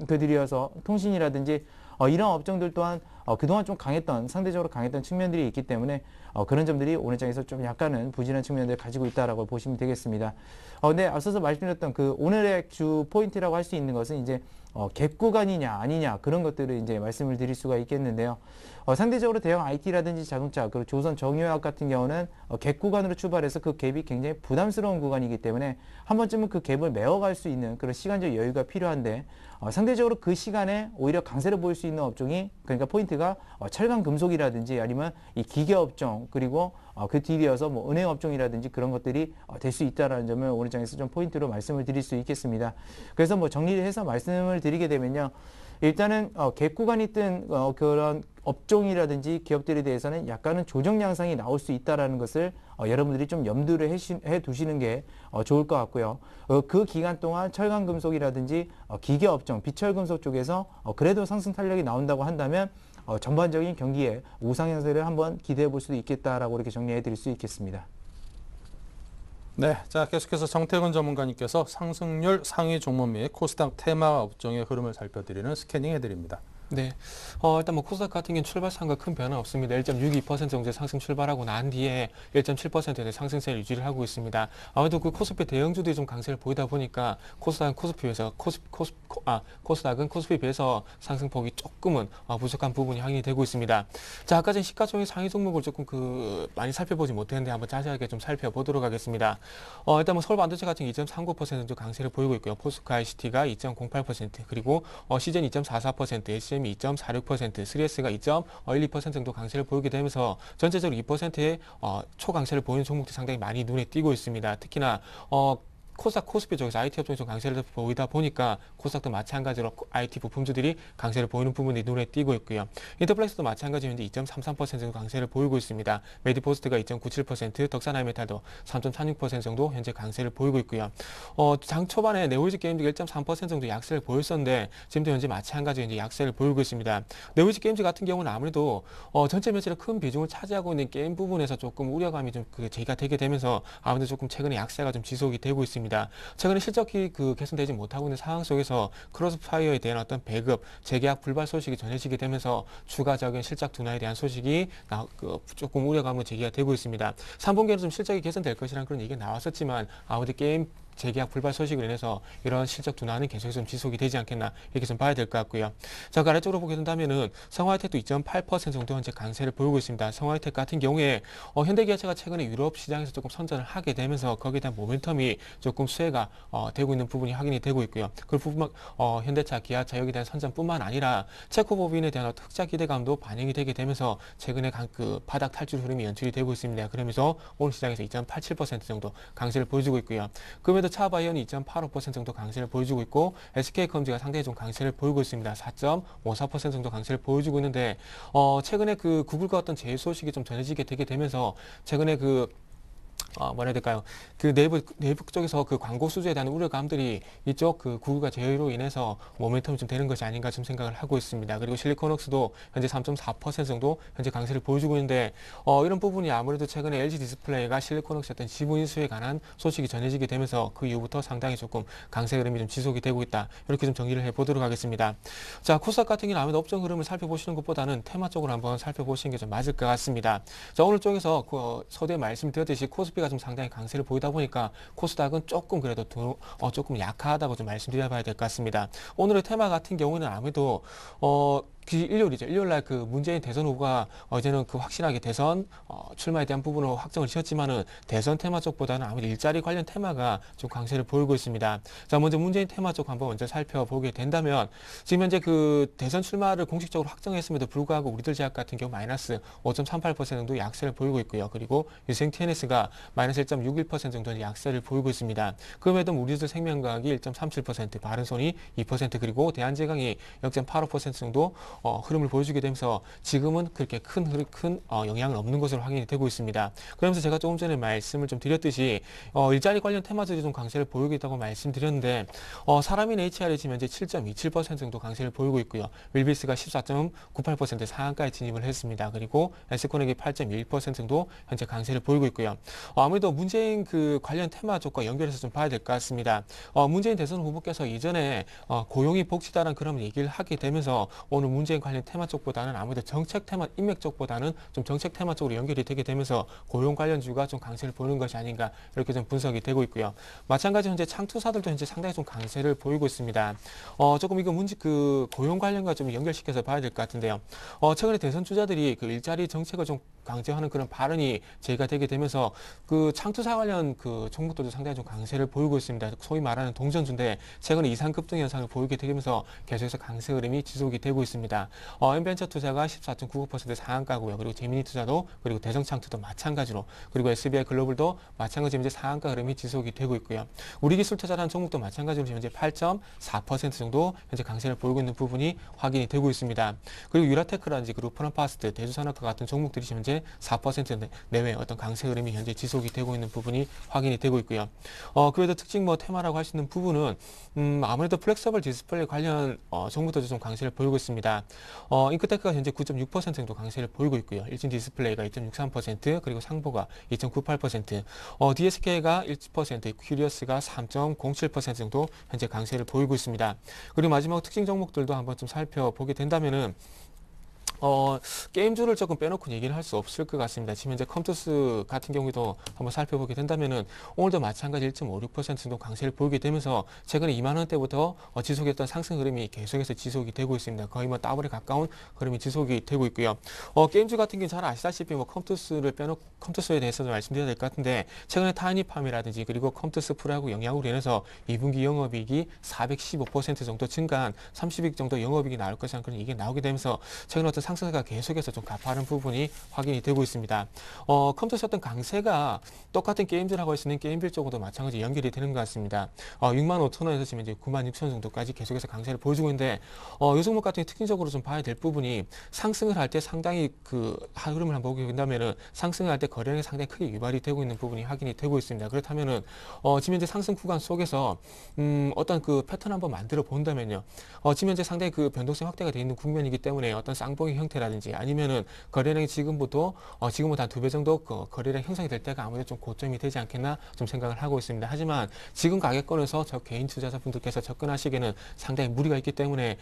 그들이어서 통신이라든지 이런 업종들 또한 그동안 좀 강했던, 상대적으로 강했던 측면들이 있기 때문에 그런 점들이 오늘 장에서 좀 약간은 부진한 측면들을 가지고 있다라고 보시면 되겠습니다. 근데 앞서서 말씀드렸던 그 오늘의 주 포인트라고 할 수 있는 것은 이제 갭 구간이냐 아니냐 그런 것들을 이제 말씀을 드릴 수가 있겠는데요. 상대적으로 대형 IT라든지 자동차, 그리고 조선 정유화학 같은 경우는 갭 구간으로 출발해서 그 갭이 굉장히 부담스러운 구간이기 때문에 한 번쯤은 그 갭을 메워갈 수 있는 그런 시간적 여유가 필요한데 상대적으로 그 시간에 오히려 강세를 보일 수 있는 업종이, 그러니까 포인트가 철강 금속이라든지 아니면 이 기계 업종, 그리고 그 뒤이어서 뭐 은행 업종이라든지 그런 것들이 될 수 있다라는 점을 오늘 장에서 좀 포인트로 말씀을 드릴 수 있겠습니다. 그래서 뭐 정리를 해서 말씀을 드리게 되면요. 일단은 갭 구간이 뜬 그런 업종이라든지 기업들에 대해서는 약간은 조정 양상이 나올 수 있다라는 것을 여러분들이 좀 염두를 해 두시는 게 좋을 것 같고요. 그 기간 동안 철강금속이라든지 기계 업종, 비철금속 쪽에서 그래도 상승 탄력이 나온다고 한다면 전반적인 경기에 우상 형세를 한번 기대해 볼 수도 있겠다라고 이렇게 정리해 드릴 수 있겠습니다. 네, 자 계속해서 정태근 전문가님께서 상승률 상위 종목 및 코스닥 테마 업종의 흐름을 살펴드리는 스캐닝 해드립니다. 네, 일단 뭐 코스닥 같은 경우는 출발상과 큰 변화 없습니다. 1.62% 정도의 상승 출발하고 난 뒤에 1.7%의 상승세를 유지를 하고 있습니다. 아무래도 그 코스피 대형주들이 좀 강세를 보이다 보니까 코스닥은 코스피에 비해서 상승폭이 조금은 부족한 부분이 확인이 되고 있습니다. 자, 아까 전 시가총액 상위 종목을 조금 많이 살펴보지 못했는데 한번 자세하게 좀 살펴보도록 하겠습니다. 일단 뭐 서울반도체 같은 경우 2.39% 정도 강세를 보이고 있고요. 포스코 ICT가 2.08%, 그리고 시젠 2.44%, SCM이 2.46%, 3S가 2.12% 정도 강세를 보이게 되면서 전체적으로 2%의 초강세를 보이는 종목들이 상당히 많이 눈에 띄고 있습니다. 특히나 코스닥, 코스피 쪽에서 IT 업종이 좀 강세를 보이다 보니까 코스닥도 마찬가지로 IT 부품주들이 강세를 보이는 부분이 눈에 띄고 있고요. 인터플렉스도 마찬가지인데 2.33% 정도 강세를 보이고 있습니다. 메디포스트가 2.97%, 덕산하이메탈도 3.36% 정도 현재 강세를 보이고 있고요. 장 초반에 네오이즈 게임즈가 1.3% 정도 약세를 보였었는데 지금도 현재 마찬가지로 이제 약세를 보이고 있습니다. 네오이즈 게임즈 같은 경우는 아무래도 전체 매출의 큰 비중을 차지하고 있는 게임 부분에서 조금 우려감이 좀 제기가 되게 되면서 아무래도 조금 최근에 약세가 좀 지속이 되고 있습니다. 최근에 실적이 개선되지 못하고 있는 상황 속에서 크로스파이어에 대한 어떤 배급, 재계약 불발 소식이 전해지게 되면서 추가적인 실적 둔화에 대한 소식이 조금 우려감을 제기가 되고 있습니다. 3분기에는 좀 실적이 개선될 것이라는 그런 얘기가 나왔었지만 아무래도 게임 재계약 불발 소식으로 인해서 이런 실적 둔화는 계속해서 좀 지속이 되지 않겠나 이렇게 좀 봐야 될 것 같고요. 자, 그 아래쪽으로 보게 된다면은 성화이텍도 2.8% 정도 현재 강세를 보이고 있습니다. 성화이텍 같은 경우에 현대기아차가 최근에 유럽 시장에서 조금 선전을 하게 되면서 거기에 대한 모멘텀이 조금 수혜가 되고 있는 부분이 확인이 되고 있고요. 그리고 현대차, 기아차 여기에 대한 선전뿐만 아니라 체코법인에 대한 흑자 기대감도 반영이 되게 되면서 최근에 바닥 탈출 흐름이 연출이 되고 있습니다. 그러면서 오늘 시장에서 2.87% 정도 강세를 보여주고 있고요. 그럼에도 차바이오는 2.85% 정도 강세를 보여주고 있고 SK컴즈가 상당히 좀 강세를 보이고 있습니다. 4.54% 정도 강세를 보여주고 있는데 최근에 구글과 어떤 제휴 소식이 좀 전해지게 되게 되면서 최근에 뭐라 해야 될까요? 그 내부 쪽에서 그 광고 수주에 대한 우려감들이 이쪽 그 구글과 제휴로 인해서 모멘텀이 좀 되는 것이 아닌가 좀 생각을 하고 있습니다. 그리고 실리콘웍스도 현재 3.4% 정도 현재 강세를 보여주고 있는데 이런 부분이 아무래도 최근에 LG 디스플레이가 실리콘웍스 어떤 지분 인수에 관한 소식이 전해지게 되면서 그 이후부터 상당히 조금 강세 흐름이 좀 지속이 되고 있다. 이렇게 좀 정리를 해보도록 하겠습니다. 자, 코스닥 같은 경우는 아무래도 업종 흐름을 살펴보시는 것보다는 테마 쪽으로 한번 살펴보시는 게 좀 맞을 것 같습니다. 자, 오늘 쪽에서 서두에 말씀드렸듯이 코스피가 좀 상당히 강세를 보이다 보니까 코스닥은 조금 그래도 조금 약하다고 좀 말씀드려봐야 될 것 같습니다. 오늘의 테마 같은 경우는 아무래도 일요일이죠. 일요일날 그 문재인 대선 후보가 어제는 그 확실하게 대선 출마에 대한 부분으로 확정을 지었지만은 대선 테마 쪽보다는 아무래도 일자리 관련 테마가 좀 강세를 보이고 있습니다. 자, 먼저 문재인 테마 쪽 한번 먼저 살펴보게 된다면 지금 현재 그 대선 출마를 공식적으로 확정했음에도 불구하고 우리들 제약 같은 경우 마이너스 5.38% 정도 약세를 보이고 있고요. 그리고 유생 TNS가 마이너스 1.61% 정도의 약세를 보이고 있습니다. 그럼에도 우리들 생명과학이 1.37%, 바른손이 2% 그리고 대한제강이 0.85% 정도 흐름을 보여주게 되면서 지금은 그렇게 큰 영향은 없는 것으로 확인이 되고 있습니다. 그러면서 제가 조금 전에 말씀을 좀 드렸듯이 일자리 관련 테마들이 좀 강세를 보이고 있다고 말씀드렸는데 사람인 HR이 지금 현재 7.27% 정도 강세를 보이고 있고요. 윌비스가 14.98% 상한가에 진입을 했습니다. 그리고 에스코넥이 8.1% 정도 현재 강세를 보이고 있고요. 아무래도 문재인 그 관련 테마 쪽과 연결해서 좀 봐야 될 것 같습니다. 문재인 대선 후보께서 이전에 고용이 복지다라는 그런 얘기를 하게 되면서 오늘 문재인 관련 테마 쪽보다는 아무래도 정책 테마, 인맥 쪽보다는 좀 정책 테마 쪽으로 연결이 되게 되면서 고용 관련주가 좀 강세를 보이는 것이 아닌가 이렇게 좀 분석이 되고 있고요. 마찬가지로 현재 창투사들도 현재 상당히 좀 강세를 보이고 있습니다. 조금 이거 고용 관련과 좀 연결시켜서 봐야 될 것 같은데요. 최근에 대선 주자들이 그 일자리 정책을 좀 강조하는 그런 발언이 제기가 되게 되면서 그 창투사 관련 그 종목들도 상당히 좀 강세를 보이고 있습니다. 소위 말하는 동전주인데 최근에 이상 급등 현상을 보이게 되면서 계속해서 강세 흐름이 지속이 되고 있습니다. 엔벤처 투자가 14.95% 상한가고요. 그리고 제미니 투자도 그리고 대성창투도 마찬가지로 그리고 SBI 글로벌도 마찬가지로 현재 상한가 흐름이 지속이 되고 있고요. 우리기술투자라는 종목도 마찬가지로 현재 8.4% 정도 현재 강세를 보이고 있는 부분이 확인이 되고 있습니다. 그리고 유라테크라든지 그리고 프런파스트, 대주산업과 같은 종목들이 현재 4% 내외 어떤 강세 흐름이 현재 지속이 되고 있는 부분이 확인이 되고 있고요. 그래도 특징 테마라고 할 수 있는 부분은 아무래도 플렉서블 디스플레이 관련 종목들도 좀 강세를 보이고 있습니다. 잉크테크가 현재 9.6% 정도 강세를 보이고 있고요. 일진 디스플레이가 2.63%, 그리고 상보가 2.98%, DSK가 1%, 큐리어스가 3.07% 정도 현재 강세를 보이고 있습니다. 그리고 마지막 특징 종목들도 한번 좀 살펴보게 된다면은 게임주를 조금 빼놓고 얘기를 할 수 없을 것 같습니다. 지금 현재 컴투스 같은 경우도 한번 살펴보게 된다면은 오늘도 마찬가지 1.56% 정도 강세를 보이게 되면서 최근에 2만 원대부터 지속했던 상승 흐름이 계속해서 지속이 되고 있습니다. 거의 더블에 가까운 흐름이 지속이 되고 있고요. 게임주 같은 경우는 잘 아시다시피 컴투스를 빼놓고 컴투스에 대해서 좀 말씀드려야 될 것 같은데 최근에 타이니팜이라든지 그리고 컴투스 프로야구 영향으로 인해서 2분기 영업이익이 415% 정도 증가한 30억 정도 영업이익이 나올 것이라는 그런 얘기가 나오게 되면서 최근에 어떤 상승세가 계속해서 좀 가파른 부분이 확인이 되고 있습니다. 컴투스 어떤 강세가 똑같은 게임즈라고 할 수 있는 게임빌 쪽으로도 마찬가지 연결이 되는 것 같습니다. 65,000원에서 지금 이제 96,000원 정도까지 계속해서 강세를 보여주고 있는데 이 종목 같은 경우 특징적으로 좀 봐야 될 부분이 상승을 할 때 상당히 그 흐름을 한번 보게 된다면은 상승을 할 때 거래량이 상당히 크게 유발이 되고 있는 부분이 확인이 되고 있습니다. 그렇다면은 지금 현재 상승 구간 속에서 어떤 그 패턴 한번 만들어 본다면요. 지금 현재 상당히 그 변동성 확대가 되어 있는 국면이기 때문에 어떤 쌍봉의 형태라든지 아니면은 거래량이 지금보다 한 2배 정도 거래량 형성이 될 때가 아무래도 좀 고점이 되지 않겠나 좀 생각을 하고 있습니다. 하지만 지금 가격권에서 저 개인 투자자분들께서 접근하시기에는 상당히 무리가 있기 때문에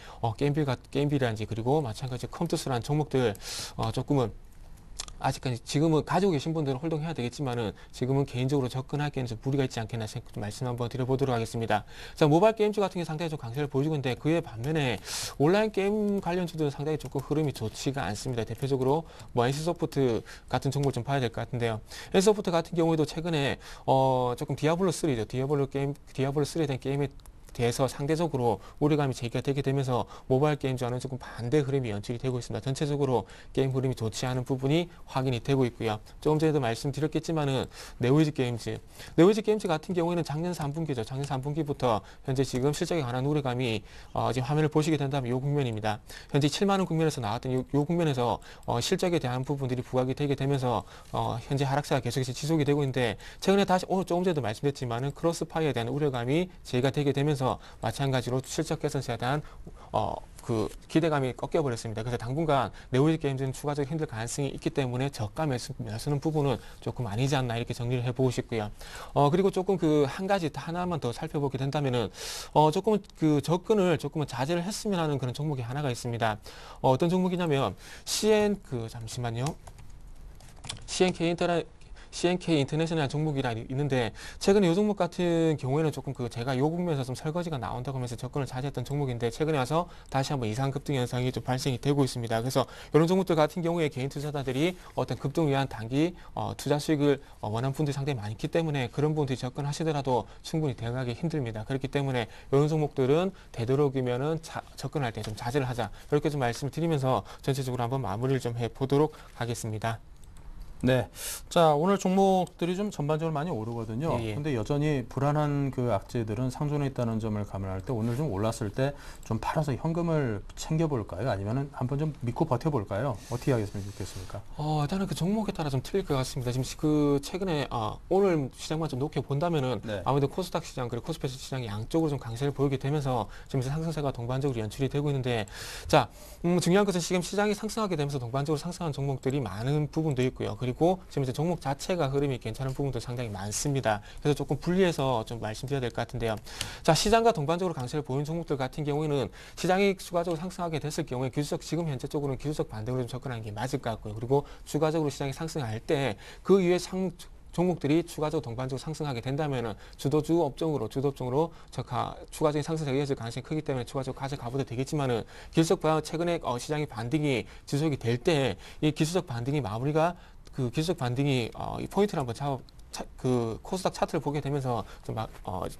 게임빌이라든지 그리고 마찬가지 컴투스라는 종목들 조금은 아직까지 지금은 가지고 계신 분들은 홀딩해야 되겠지만은 지금은 개인적으로 접근하기에는 좀 무리가 있지 않겠나 말씀 한번 드려보도록 하겠습니다. 자, 모바일 게임주 같은 게 상당히 좀 강세를 보여주고 있는데 그에 반면에 온라인 게임 관련주들은 상당히 조금 흐름이 좋지가 않습니다. 대표적으로 NC소프트 같은 종목을 좀 봐야 될 것 같은데요. NC소프트 같은 경우에도 최근에 조금 디아블로 3죠. 디아블로 3에 대한 게임의 대해서 상대적으로 우려감이 제기가 되게 되면서 모바일 게임주와는 조금 반대 흐름이 연출이 되고 있습니다. 전체적으로 게임 흐름이 좋지 않은 부분이 확인이 되고 있고요. 조금 전에도 말씀드렸겠지만은 네오이즈 게임즈 같은 경우에는 작년 3분기죠. 작년 3분기부터 현재 지금 실적에 관한 우려감이 지금 화면을 보시게 된다면 이 국면입니다. 현재 7만 원 국면에서 나왔던 이 국면에서 실적에 대한 부분들이 부각이 되게 되면서 현재 하락세가 계속해서 지속이 되고 있는데 최근에 다시 오늘 조금 전에도 말씀드렸지만은 크로스파이어에 대한 우려감이 제기가 되게 되면서 마찬가지로 실적 개선세에 대한 그 기대감이 꺾여버렸습니다. 그래서 당분간 네오이즈 게임즈는 추가적인 힘들 가능성이 있기 때문에 저가 매수는 부분은 조금 아니지 않나 이렇게 정리를 해보고 싶고요. 그리고 조금 그 한 가지 하나만 더 살펴보게 된다면은 조금 그 접근을 조금은 자제를 했으면 하는 그런 종목이 하나가 있습니다. 어떤 종목이냐면 잠시만요. CNK 인터내셔널 종목이라 있는데 최근에 이 종목 같은 경우에는 조금 제가 이 국면에서 좀 설거지가 나온다고 하면서 접근을 자제했던 종목인데 최근에 와서 다시 한번 이상 급등 현상이 좀 발생이 되고 있습니다. 그래서 이런 종목들 같은 경우에 개인 투자자들이 어떤 급등을 위한 단기 투자 수익을 원하는 분들이 상당히 많기 때문에 그런 분들이 접근하시더라도 충분히 대응하기 힘듭니다. 그렇기 때문에 이런 종목들은 되도록이면은 접근할 때 좀 자제를 하자 이렇게 좀 말씀을 드리면서 전체적으로 한번 마무리를 좀 해보도록 하겠습니다. 네. 자, 오늘 종목들이 좀 전반적으로 많이 오르거든요. 예. 근데 여전히 불안한 그 악재들은 상존해 있다는 점을 감안할 때 오늘 좀 올랐을 때 좀 팔아서 현금을 챙겨볼까요? 아니면은 한번 좀 믿고 버텨볼까요? 어떻게 하겠으면 좋겠습니까? 일단은 그 종목에 따라 좀 틀릴 것 같습니다. 지금 그 최근에 오늘 시장만 좀 놓게 본다면은 네. 아무래도 코스닥 시장 그리고 코스피 시장이 양쪽으로 좀 강세를 보이게 되면서 지금 상승세가 동반적으로 연출이 되고 있는데 자, 중요한 것은 지금 시장이 상승하게 되면서 동반적으로 상승한 종목들이 많은 부분도 있고요. 그리고 지금 이제 종목 자체가 흐름이 괜찮은 부분도 상당히 많습니다. 그래서 조금 분리해서 좀 말씀드려야 될 것 같은데요. 자, 시장과 동반적으로 강세를 보이는 종목들 같은 경우에는 시장이 추가적으로 상승하게 됐을 경우에 지금 현재적으로는 기술적 반등으로 좀 접근하는 게 맞을 것 같고요. 그리고 추가적으로 시장이 상승할 때 그 이후에 종목들이 추가적으로 동반적으로 상승하게 된다면은 주도 업종으로 추가적인 상승세가 이어질 가능성이 크기 때문에 추가적으로 가져가봐도 되겠지만은 최근에 시장의 반등이 지속이 될 때 이 기술적 반등이 그 기술적 반등이 이 포인트를 한번 그 코스닥 차트를 보게 되면서 좀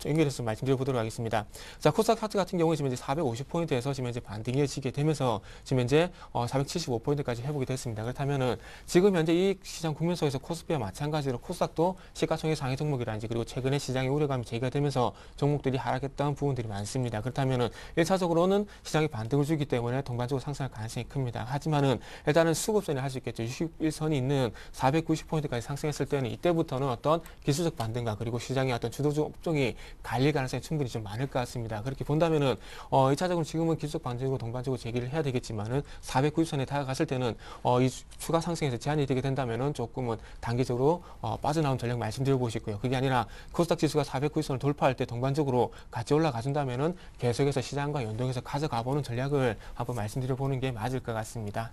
연결해서 말씀드려 보도록 하겠습니다. 자, 코스닥 차트 같은 경우에 지금 이제 450포인트에서 지금 이제 반등이 이어지게 되면서 지금 이제 475포인트까지 회복이 됐습니다. 그렇다면은 지금 현재 이 시장 국면 속에서 코스피와 마찬가지로 코스닥도 시가총액 상위 종목이라든지 그리고 최근에 시장의 우려감이 제기가 되면서 종목들이 하락했던 부분들이 많습니다. 그렇다면은 1차적으로는 시장이 반등을 주기 때문에 동반적으로 상승할 가능성이 큽니다. 하지만은 일단은 수급선이 할 수 있겠죠. 61선이 있는 490포인트까지 상승했을 때는 이때부터는 어떤 기술적 반등과 그리고 시장의 어떤 주도적 업종이 갈릴 가능성이 충분히 좀 많을 것 같습니다. 그렇게 본다면은 1차적으로 지금은 기술적 반등으로 동반적으로 제기를 해야 되겠지만은 490선에 다가갔을 때는 이 추가 상승에서 제한이 되게 된다면은 조금은 단기적으로 빠져나온 전략 말씀드려보고 싶고요. 그게 아니라 코스닥 지수가 490선을 돌파할 때 동반적으로 같이 올라가 준다면은 계속해서 시장과 연동해서 가져가보는 전략을 한번 말씀드려보는 게 맞을 것 같습니다.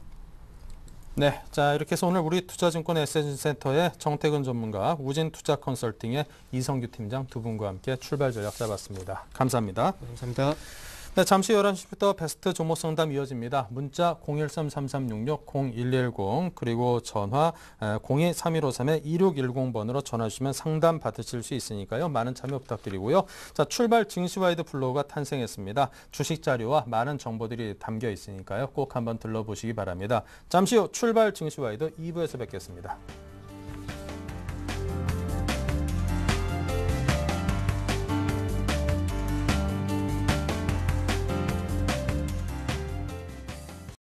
네, 자 이렇게 해서 오늘 우리 투자증권 에셋센터의 정태근 전문가, 우진투자 컨설팅의 이성규 팀장 두 분과 함께 출발 전략 잡았습니다. 감사합니다. 감사합니다. 네, 잠시 11시부터 베스트 종목 상담 이어집니다. 문자 013-3366-0110 그리고 전화 02-3153-2610번으로 전화 주시면 상담 받으실 수 있으니까요. 많은 참여 부탁드리고요. 자, 출발 증시와이드 블로그가 탄생했습니다. 주식 자료와 많은 정보들이 담겨 있으니까요. 꼭 한번 들러보시기 바랍니다. 잠시 후 출발 증시와이드 2부에서 뵙겠습니다.